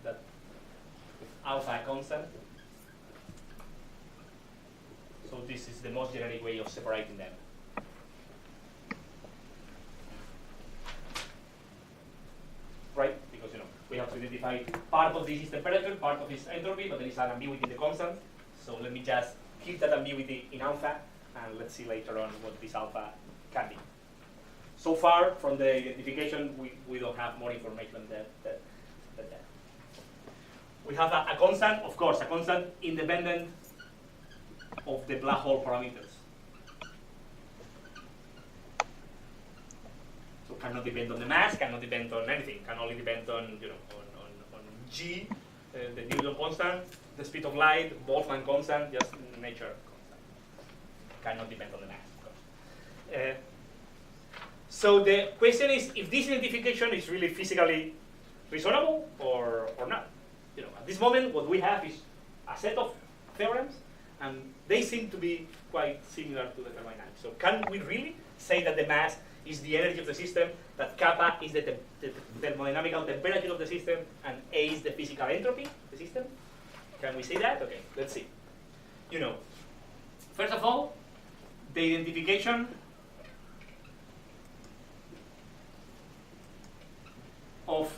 that with alpha a constant. So this is the most generic way of separating them. Right? Because we have to identify part of this is temperature, part of this is entropy, but there is an ambiguity in the constant. So let me just keep that ambiguity in alpha, and let's see later on what this alpha can be. So far, from the identification, we don't have more information than that. We have a constant, of course, a constant independent of the black hole parameters. So cannot depend on the mass, cannot depend on anything, can only depend on on g, the Newton constant, the speed of light, Boltzmann constant, just nature constant. Cannot depend on the mass, of course. So the question is if this identification is really physically reasonable or not. At this moment, what we have is a set of theorems, and they seem to be quite similar to the thermodynamics. So can we really say that the mass is the energy of the system, that kappa is the thermodynamical temperature of the system, and A is the physical entropy of the system? Can we say that? Okay, let's see. First of all, the identification of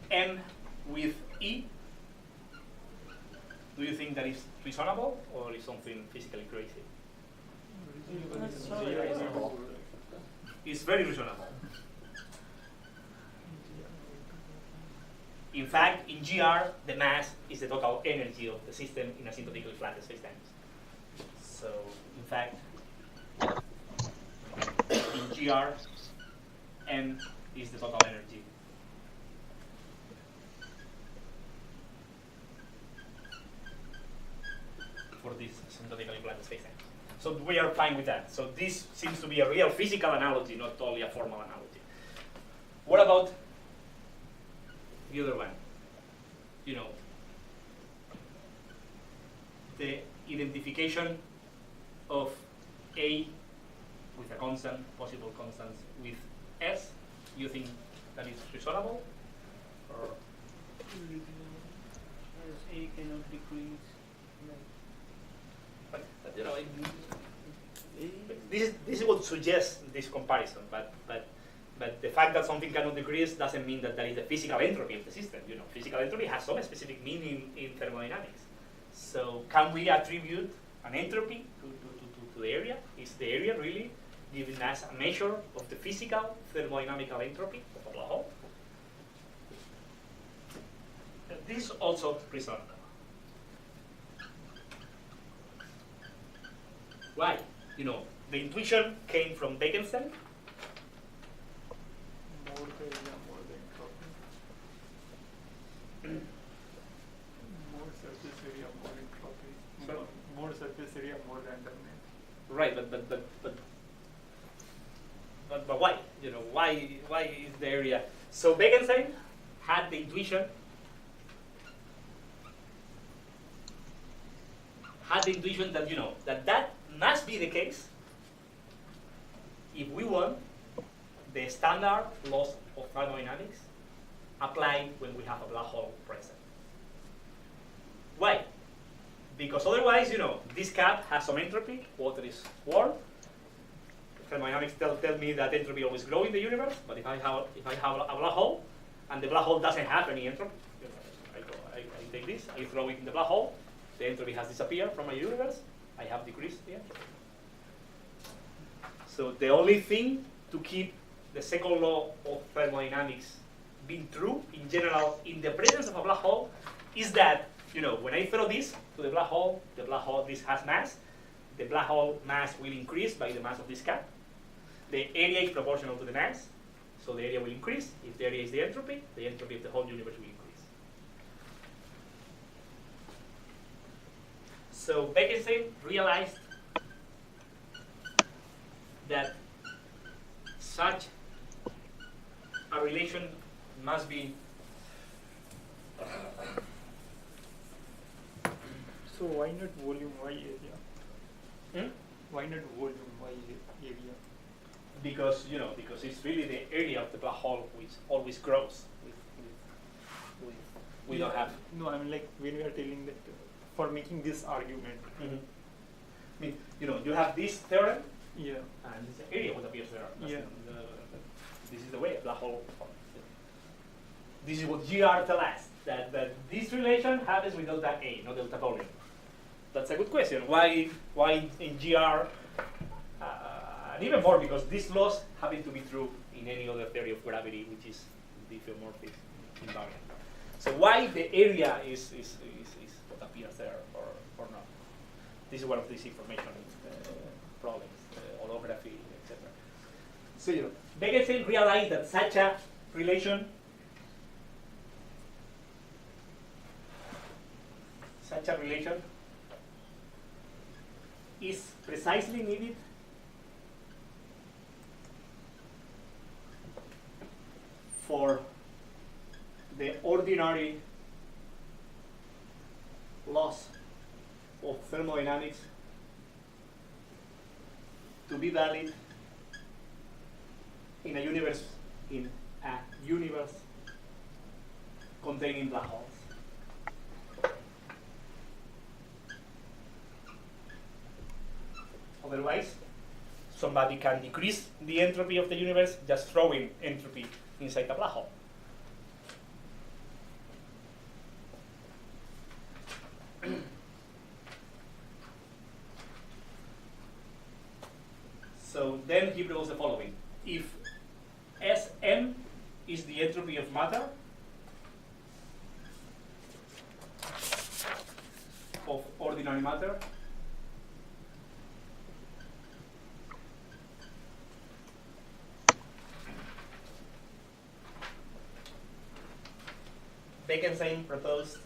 M with E, do you think that is reasonable or is something physically crazy? That's totally reasonable. It's very reasonable. In fact, in GR, the mass is the total energy of the system in asymptotically flat spacetime. So, in fact, in GR, M is the total energy. For this asymptotically flat spacetime. So we are fine with that. So this seems to be a real physical analogy, not only a formal analogy. What about the other one? The identification of A with a constant, possible constants with S, you think that is reasonable? Or As A cannot decrease. but this is what suggests this comparison, but the fact that something cannot decrease doesn't mean that there is a physical entropy of the system. Physical entropy has some specific meaning in thermodynamics. So can we attribute an entropy to the area? Is the area really giving us a measure of the physical thermodynamical entropy of a black hole? This is also reasonable. Why? The intuition came from Bekenstein. More the area, more the entropy. More surface area, more entropy. So- More surface area, more randomness. Right, but why? Why is the area? So Bekenstein had the intuition. That must be the case if we want the standard laws of thermodynamics applied when we have a black hole present. Why? Because otherwise, this cap has some entropy, water is warm. Thermodynamics tell me that entropy always grows in the universe, but if I have a black hole, and the black hole doesn't have any entropy, I take this, I throw it in the black hole, the entropy has disappeared from my universe, I have decreased the entropy. So the only thing to keep the second law of thermodynamics being true in general in the presence of a black hole is that, when I throw this to the black hole, this has mass. The black hole mass will increase by the mass of this cap. The area is proportional to the mass, so the area will increase. If the area is the entropy of the whole universe will increase. So Bekenstein realized that such a relation must be So why not volume, why area? hmm? Why not volume, why area? because it's really the area of the black hole which always grows. We don't have. No, I mean like when we are telling that for making this argument. I mean, you have this theorem, Yeah. and this area what appears there. That's Yeah. This is the way a black hole forms. This is what GR tells us, that this relation happens with delta A, not delta volume. That's a good question. Why in GR? And even more because these laws happen to be true in any other theory of gravity, which is diffeomorphic invariant. So why the area is what appears there or not? This is one of these information problems, holography, etc. So Bekenstein realized that such a relation is precisely needed for the ordinary laws of thermodynamics to be valid in a universe containing black holes. Otherwise, somebody can decrease the entropy of the universe just throwing entropy inside a black hole. So then he proposed the following. If Sm is the entropy of matter, of ordinary matter, Bekenstein proposed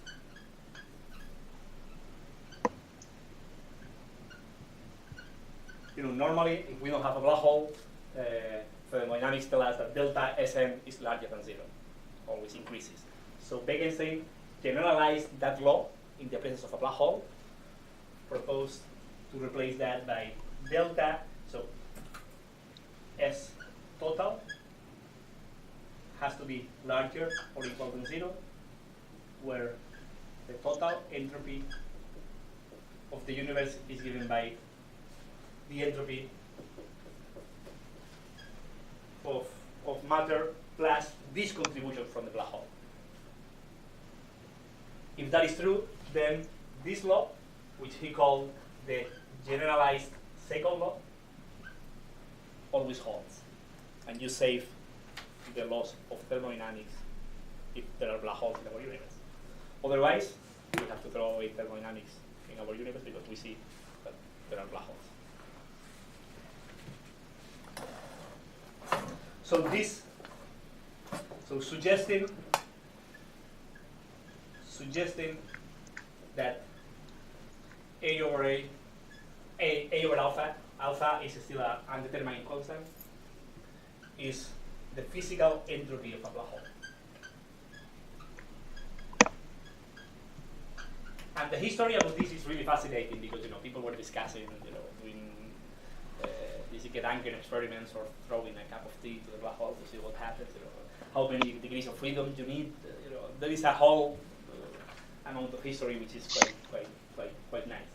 normally if we don't have a black hole, thermodynamics tell us that delta Sm is larger than 0, always increases. So Bekenstein generalized that law in the presence of a black hole, proposed to replace that by delta, so S total has to be larger or equal to 0, where the total entropy of the universe is given by the entropy of matter plus this contribution from the black hole. If that is true, then this law, which he called the generalized second law, always holds. And you save the laws of thermodynamics if there are black holes in our universe. Otherwise, we have to throw away thermodynamics in our universe because we see that there are black holes. So suggesting that A over alpha is still an undetermined constant, is the physical entropy of a black hole. And the history about this is really fascinating because people were discussing doing these Gedanken experiments or throwing a cup of tea to the black hole to see what happens. How many degrees of freedom you need. There is a whole amount of history which is quite nice.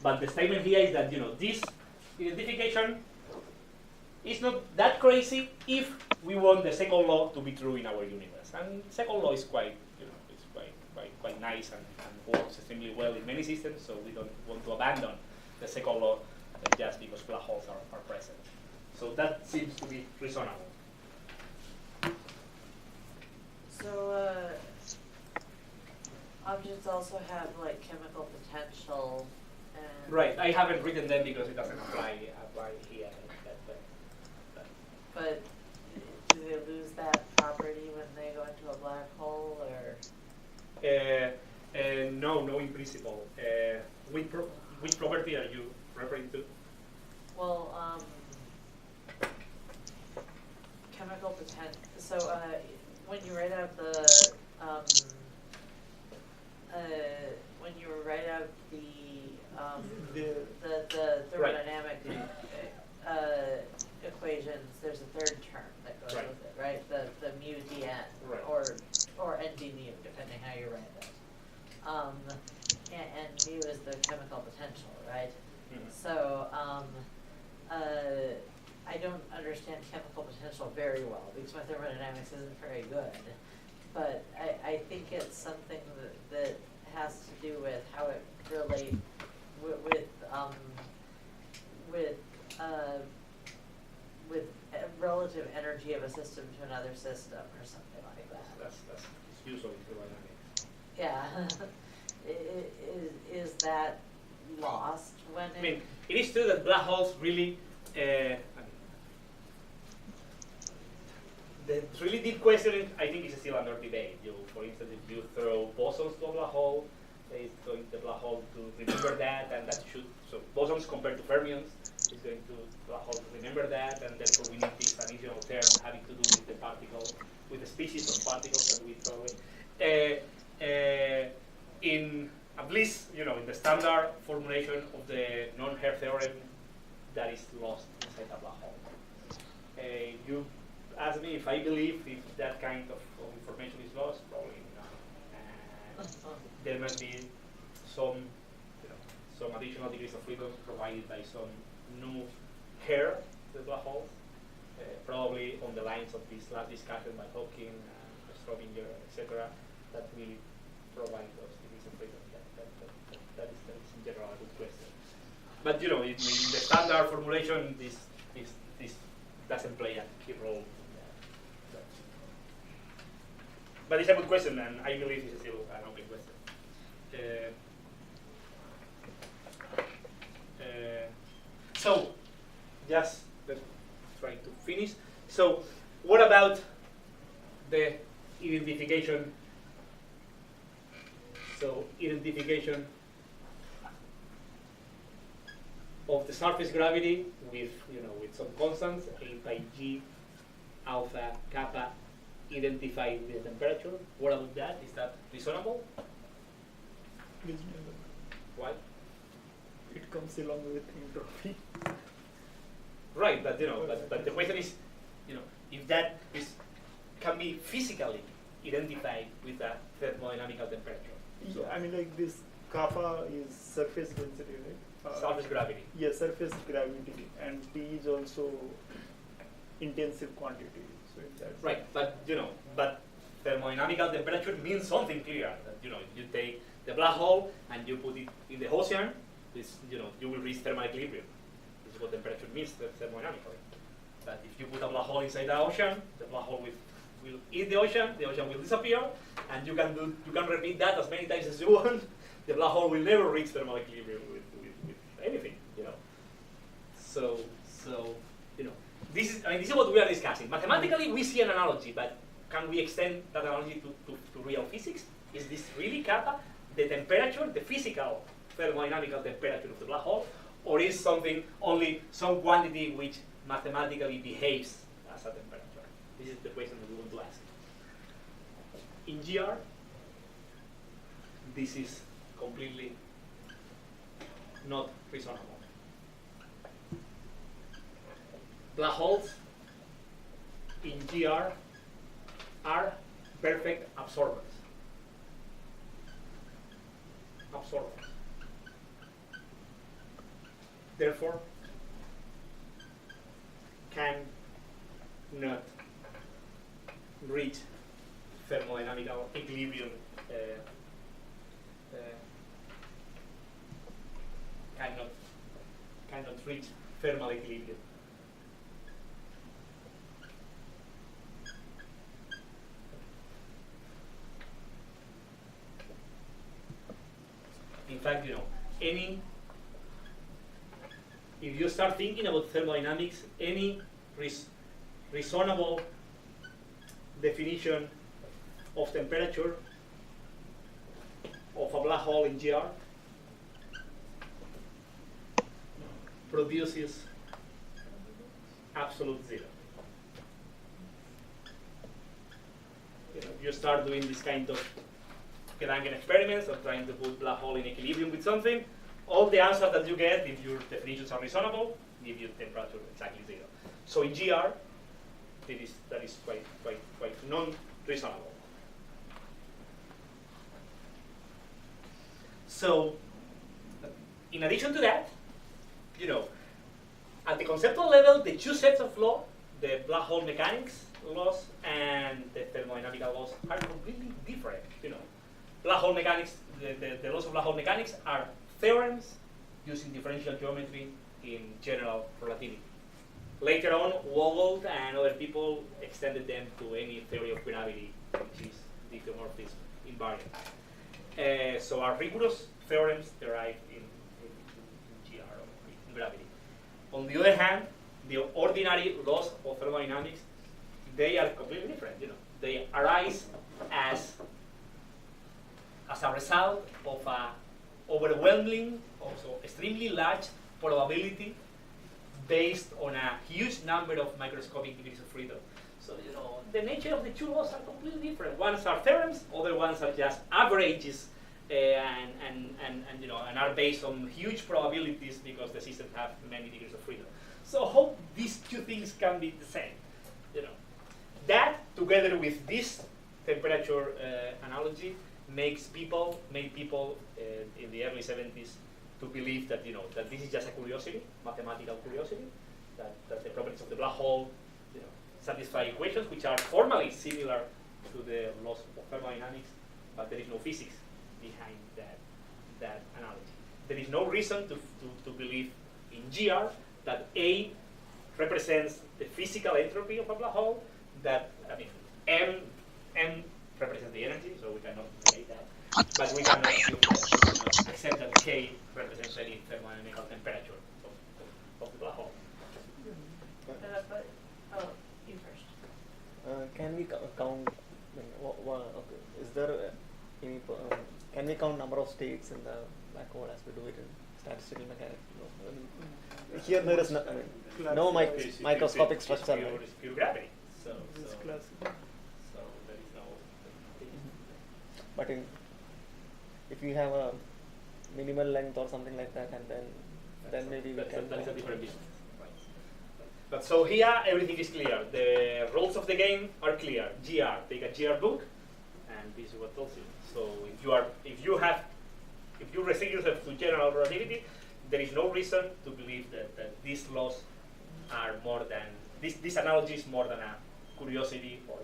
But the statement here is that this identification is not that crazy if we want the second law to be true in our universe. And second law is quite nice and works extremely well in many systems. So we don't want to abandon the second law just because black holes are present. So that seems to be reasonable. So, objects also have like chemical potential and. Right, I haven't written them because it doesn't apply here. But do they lose that property when they go into a black hole, or? No, in principle. Which property are you referring to? Well, chemical potential. So when you write out when you write out the thermodynamic equations, there's a third term that goes with it, right? The mu dn, or n d mu, depending how you write it. And mu is the chemical potential, right? Mm-hmm. So I don't understand chemical potential very well because my thermodynamics isn't very good. But I think it's something that has to do with how it relates with relative energy of a system to another system or something like that. That's usually thermodynamics. Yeah. Is that lost when I mean, it is true that black holes really, the really deep question, I think, is still under debate. For instance, if you throw bosons to a black hole, it's going the black hole to remember that, and that should, so bosons compared to fermions is going to black hole to remember that, and therefore we need this additional term having to do with the particle, with the species of particles that we throw away. In at least, in the standard formulation of the non-Herr theorem, that is lost inside a black hole. You ask me if I believe if that kind of information is lost, probably not. There must be some additional degrees of freedom provided by some new Herr to the black holes, probably on the lines of this last discussion by Hawking, Schrödinger, etc., that we provide those degrees of freedom. That is in general a good question. But in the standard formulation, this doesn't play a key role. But it's a good question, and I believe it's still an open question. So, just let's try to finish. So, what about the identification? So, identification of the surface gravity with some constants, A by G, alpha, kappa, identify the temperature. What about that? Is that reasonable? Reasonable. Why? It comes along with entropy. Right, but but the question is, if that can be physically identified with a thermodynamical temperature. So I mean, like this kappa is surface density, right? Surface gravity. Yeah, surface gravity, and T is also intensive quantity. So in that right, but but thermodynamical temperature means something clear. That you take the black hole and you put it in the ocean, you will reach thermal equilibrium. This is what temperature means thermodynamically. But if you put a black hole inside the ocean, the black hole will eat the ocean will disappear, and you can repeat that as many times as you want. The black hole will never reach thermal equilibrium with anything, So this is what we are discussing. Mathematically, we see an analogy, but can we extend that analogy to real physics? Is this really kappa, the temperature, the physical thermodynamical temperature of the black hole, or is something only some quantity which mathematically behaves as a temperature? This is the question that we want to ask. In GR, this is completely not reasonable. Black holes in GR are perfect absorbers. Therefore, can not reach thermodynamical equilibrium. Cannot reach thermal equilibrium. in fact, if you start thinking about thermodynamics, any reasonable definition of temperature of a black hole in GR produces absolute zero. You start doing this kind of Gedanken experiments of trying to put black hole in equilibrium with something. All the answers that you get, if your definitions are reasonable, give you temperature exactly zero. So in GR, that is quite non-reasonable. So, in addition to that, at the conceptual level, the two sets of law, the black hole mechanics laws and the thermodynamical laws, are completely different. Black hole mechanics, the laws of black hole mechanics are theorems using differential geometry in general relativity. Later on, Wogold and other people extended them to any theory of gravity, which is diffeomorphism invariant. So are rigorous theorems derived in GR or in gravity. On the other hand, the ordinary laws of thermodynamics, they are completely different. They arise as a result of a overwhelming, also extremely large probability based on a huge number of microscopic degrees of freedom. So the nature of the two laws are completely different. Ones are theorems, other ones are just averages, and are based on huge probabilities because the systems have many degrees of freedom. So how these two things can be the same? That together with this temperature analogy made people in the early 70s to believe that that this is just a curiosity, mathematical curiosity, that the properties of the black hole satisfy equations which are formally similar to the laws of thermodynamics, but there is no physics behind that analogy. There is no reason to believe in GR that A represents the physical entropy of a black hole, that M represents the energy, so we cannot relate that. But we cannot accept that K represents any thermodynamical temperature of the black hole. You first. Can we count? Okay. Is there any? Can we count number of states in the black hole as we do it in statistical mechanics? Here there is no microscopic structure. It's pure gravity. So there is no. But if you have a minimal length or something like that, and then maybe we can. That's a different business. Right. But so here everything is clear. The rules of the game are clear. GR, take a GR book, and this is what tells you. So if you restrict yourself to general relativity, there is no reason to believe that these laws are more than this analogy is more than a curiosity or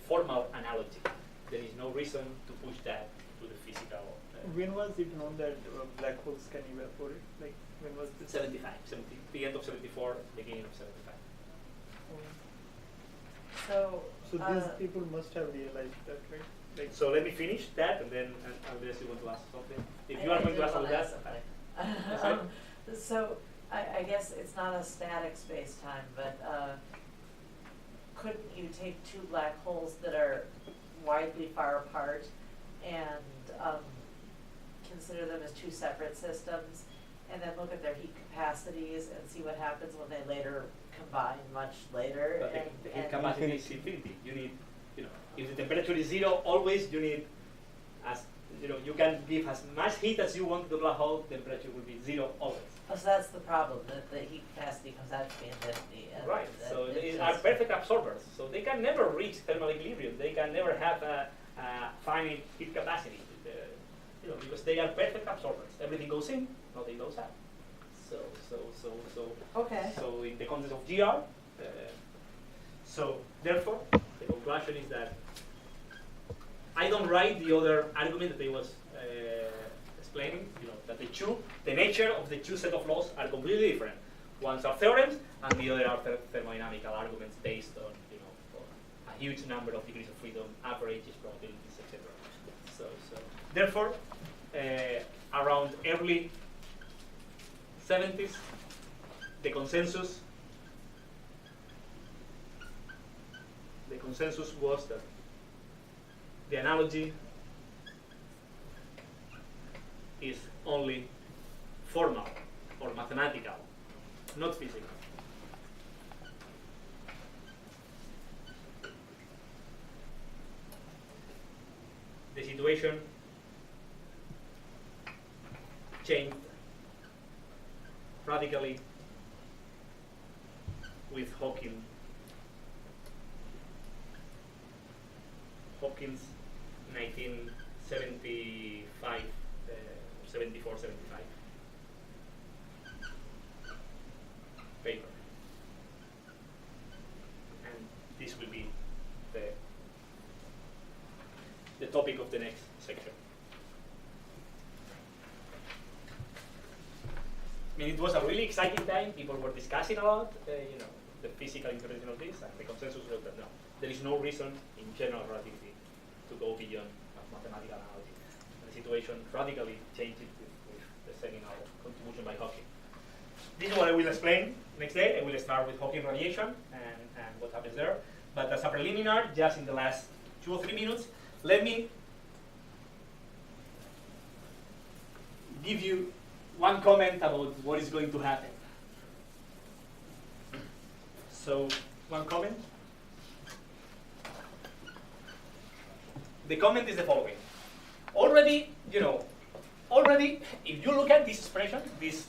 formal analogy. There is no reason to push that to the physical. When was it known that black holes can evaporate? Like when was this? 75, the end of 74, beginning of 75. So these people must have realized that, right? Like, so let me finish that, and then unless you want to ask something. If you are going to ask something, so I guess it's not a static space-time, but couldn't you take two black holes that are widely far apart and consider them as two separate systems, and then look at their heat capacities and see what happens when they later combine much later? But the heat capacity is infinity. You need, if the temperature is zero, always you need, you can give as much heat as you want to the black hole, temperature will be zero always. Oh, so that's the problem, that the heat capacity comes out to be infinity. Right, so they are perfect absorbers. So they can never reach thermal equilibrium. They can never have a finite heat capacity, because they are perfect absorbers. Everything goes in, nothing goes out. Okay. So in the context of GR, so therefore, the conclusion is that I don't write the other argument that I was explaining, that the nature of the two set of laws are completely different. Ones are theorems, and the other are thermodynamical arguments based on, a huge number of degrees of freedom, averages, probabilities, etc. So therefore, around early 70s, the consensus was that the analogy is only formal or mathematical, not physical. The situation changed radically with Hawkins 1975, 74, 75 paper. And this will be the topic of the next section. I mean, it was a really exciting time. People were discussing a lot, the physical interpretation of this, and the consensus was that no, there is no reason in general relativity to go beyond mathematical analogy. And the situation radically changed with the seminal contribution by Hawking. This is what I will explain next day. I will start with Hawking radiation and what happens there. But as a preliminar, just in the last 2 or 3 minutes, let me give you one comment about what is going to happen. So, one comment. The comment is the following. Already, if you look at this expression, these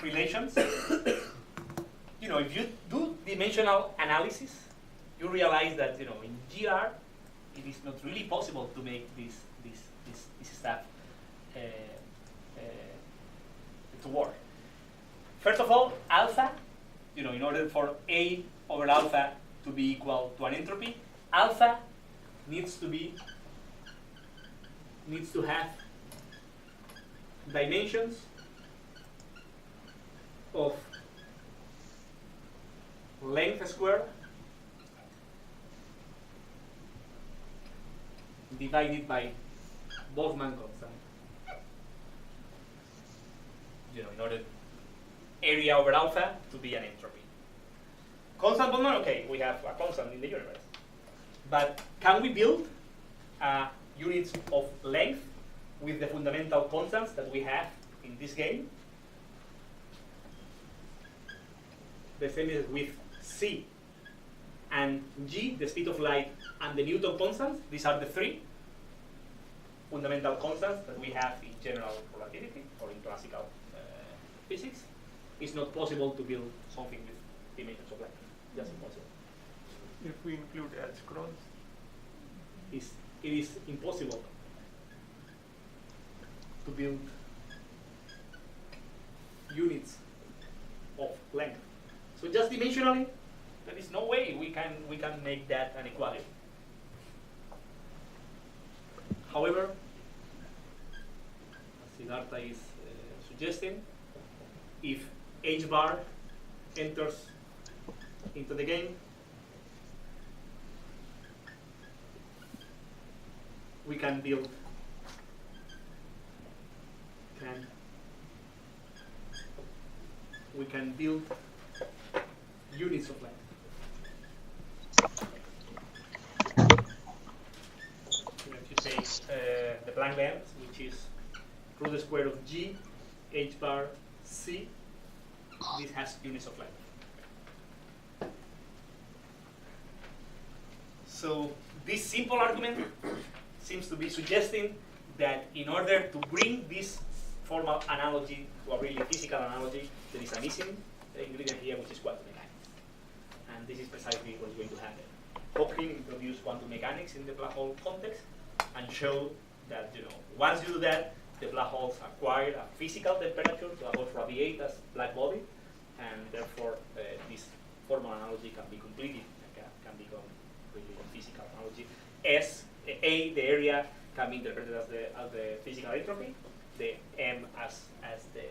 relations, if you do dimensional analysis, you realize that, in GR, it is not really possible to make this stuff to work. First of all, alpha, in order for A over alpha to be equal to an entropy, alpha needs to have dimensions of length squared divided by Boltzmann constant. In order area over alpha to be an entropy. Constant Boltzmann, okay, we have a constant in the universe. But can we build units of length with the fundamental constants that we have in this game? The same is with C and G, the speed of light, and the Newton constants. These are the 3 fundamental constants that we have in general relativity or in classical physics. It's not possible to build something with dimensions of length. Just impossible. If we include edge scrolls, It is impossible to build units of length. So just dimensionally, there is no way we can make that an equality. However, Siddhartha is suggesting, if H bar enters into the game, we can build units of length. If you take the Planck length, which is root square of G, H bar, C, this has units of length. So this simple argument seems to be suggesting that in order to bring this formal analogy to a really physical analogy, there is a missing ingredient here, which is quantum mechanics. And this is precisely what is going to happen. Hawking introduced quantum mechanics in the black hole context and showed that once you do that, the black holes acquire a physical temperature, black holes radiate as black body, and therefore this formal analogy can be completed, can become really a physical analogy. S, A, the area, can be interpreted as the physical entropy, the M as the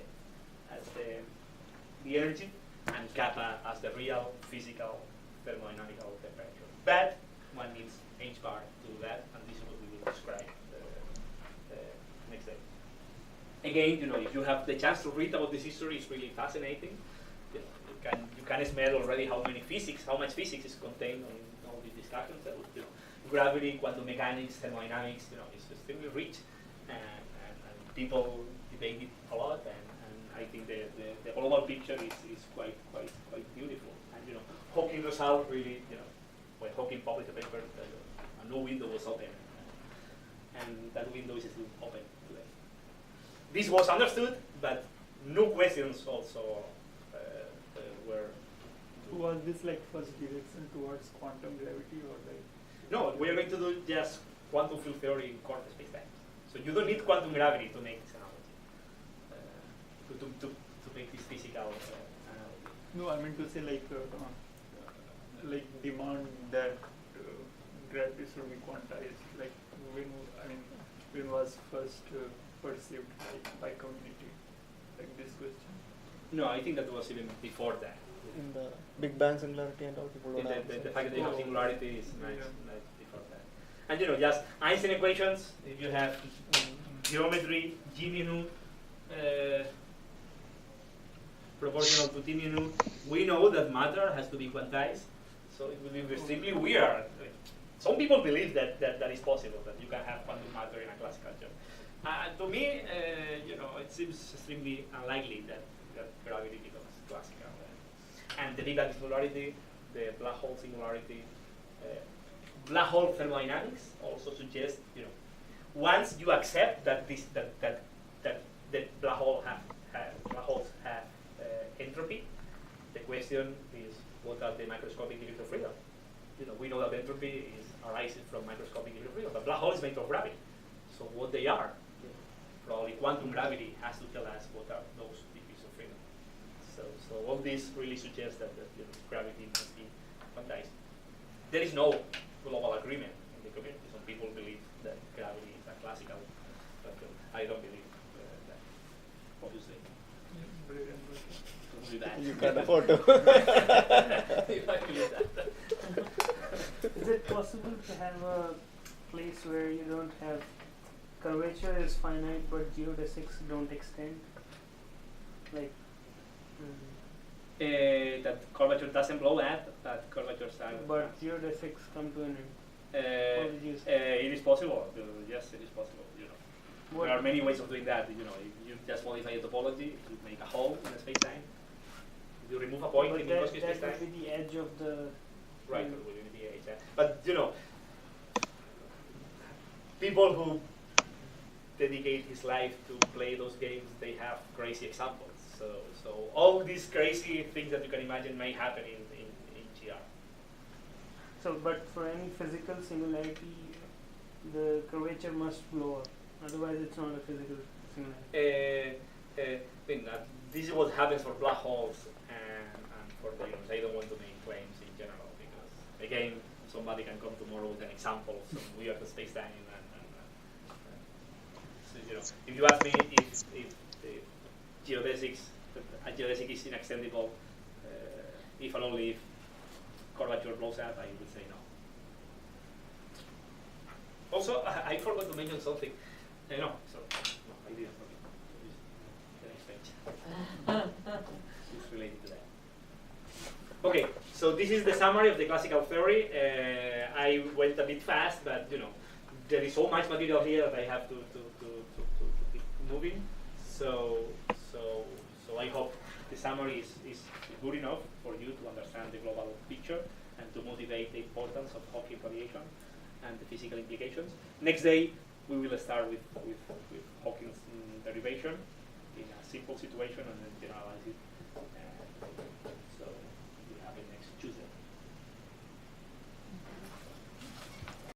energy, and kappa as the real physical thermodynamical temperature. But one needs h bar to do that, and this is what we will describe next day. Again, if you have the chance to read about this history, it's really fascinating. You can smell already how much physics is contained in all these discussions. Gravity, quantum mechanics, thermodynamics, it's extremely rich, and people debate it a lot, and I think the global picture is quite beautiful. And Hawking result really, when Hawking published the paper, a new window was open, and that window is still open today. This was understood, but new questions also were. Was this like first direction towards quantum gravity, or like? No, we are going to do just quantum field theory in quantum spacetime. So you don't need quantum gravity to make this analogy, to make this physical analogy. No, I meant to say like demand that gravity should be quantized. Like when was first perceived by community? Like this question. No, I think that was even before that. In the Big Bang singularity and all, people don't have The fact that you have singularity is nice before that. And just Einstein equations, if you have geometry, G nu, proportional to T nu, we know that matter has to be quantized, so it will be extremely weird. Some people believe that is possible, that you can have quantum matter in a classical term. To me, it seems extremely unlikely that gravity becomes classical. And the Big Bang singularity, the black hole singularity, black hole thermodynamics also suggests, once you accept that the black holes have entropy, the question is what are the microscopic degrees of freedom? We know that entropy arises from microscopic degrees of freedom, but black hole is made of gravity. So what they are, probably quantum gravity has to tell us what are those degrees of freedom. So all this really suggests that gravity must be quantized. There is no global agreement in the community. Some people believe that gravity is a classical, but I don't believe that. Obviously, don't do that. You can't afford to. If I believe that. Is it possible to have a place where you don't have curvature is finite but geodesics don't extend? Like that curvature doesn't blow at, that curvatures are. but geodesics come to an end. It is possible. Yes, it is possible. There are many ways of doing that. If you just modify the topology, you make a hole in a space-time. If you remove a point But in the Cosmic that space-time. would be the edge of the. Right, it will be the edge. But people who dedicate his life to play those games, they have crazy examples. So all these crazy things that you can imagine may happen in GR. So, but for any physical singularity, the curvature must blow up. Otherwise, it's not a physical singularity. This is what happens for black holes and for the universe. I don't want to make claims in general because, again, somebody can come tomorrow with an example of some weird space-time. So, if you ask me if a geodesic is inextendable, if and only if curvature blows up, I would say no. Also, I forgot to mention something. I didn't. Okay. The next page. It's related to that. Okay, so this is the summary of the classical theory. I went a bit fast, but there is so much material here that I have to keep moving. So I hope the summary is good enough for you to understand the global picture and to motivate the importance of Hawking radiation and the physical implications. Next day, we will start with Hawking's derivation in a simple situation and then generalize it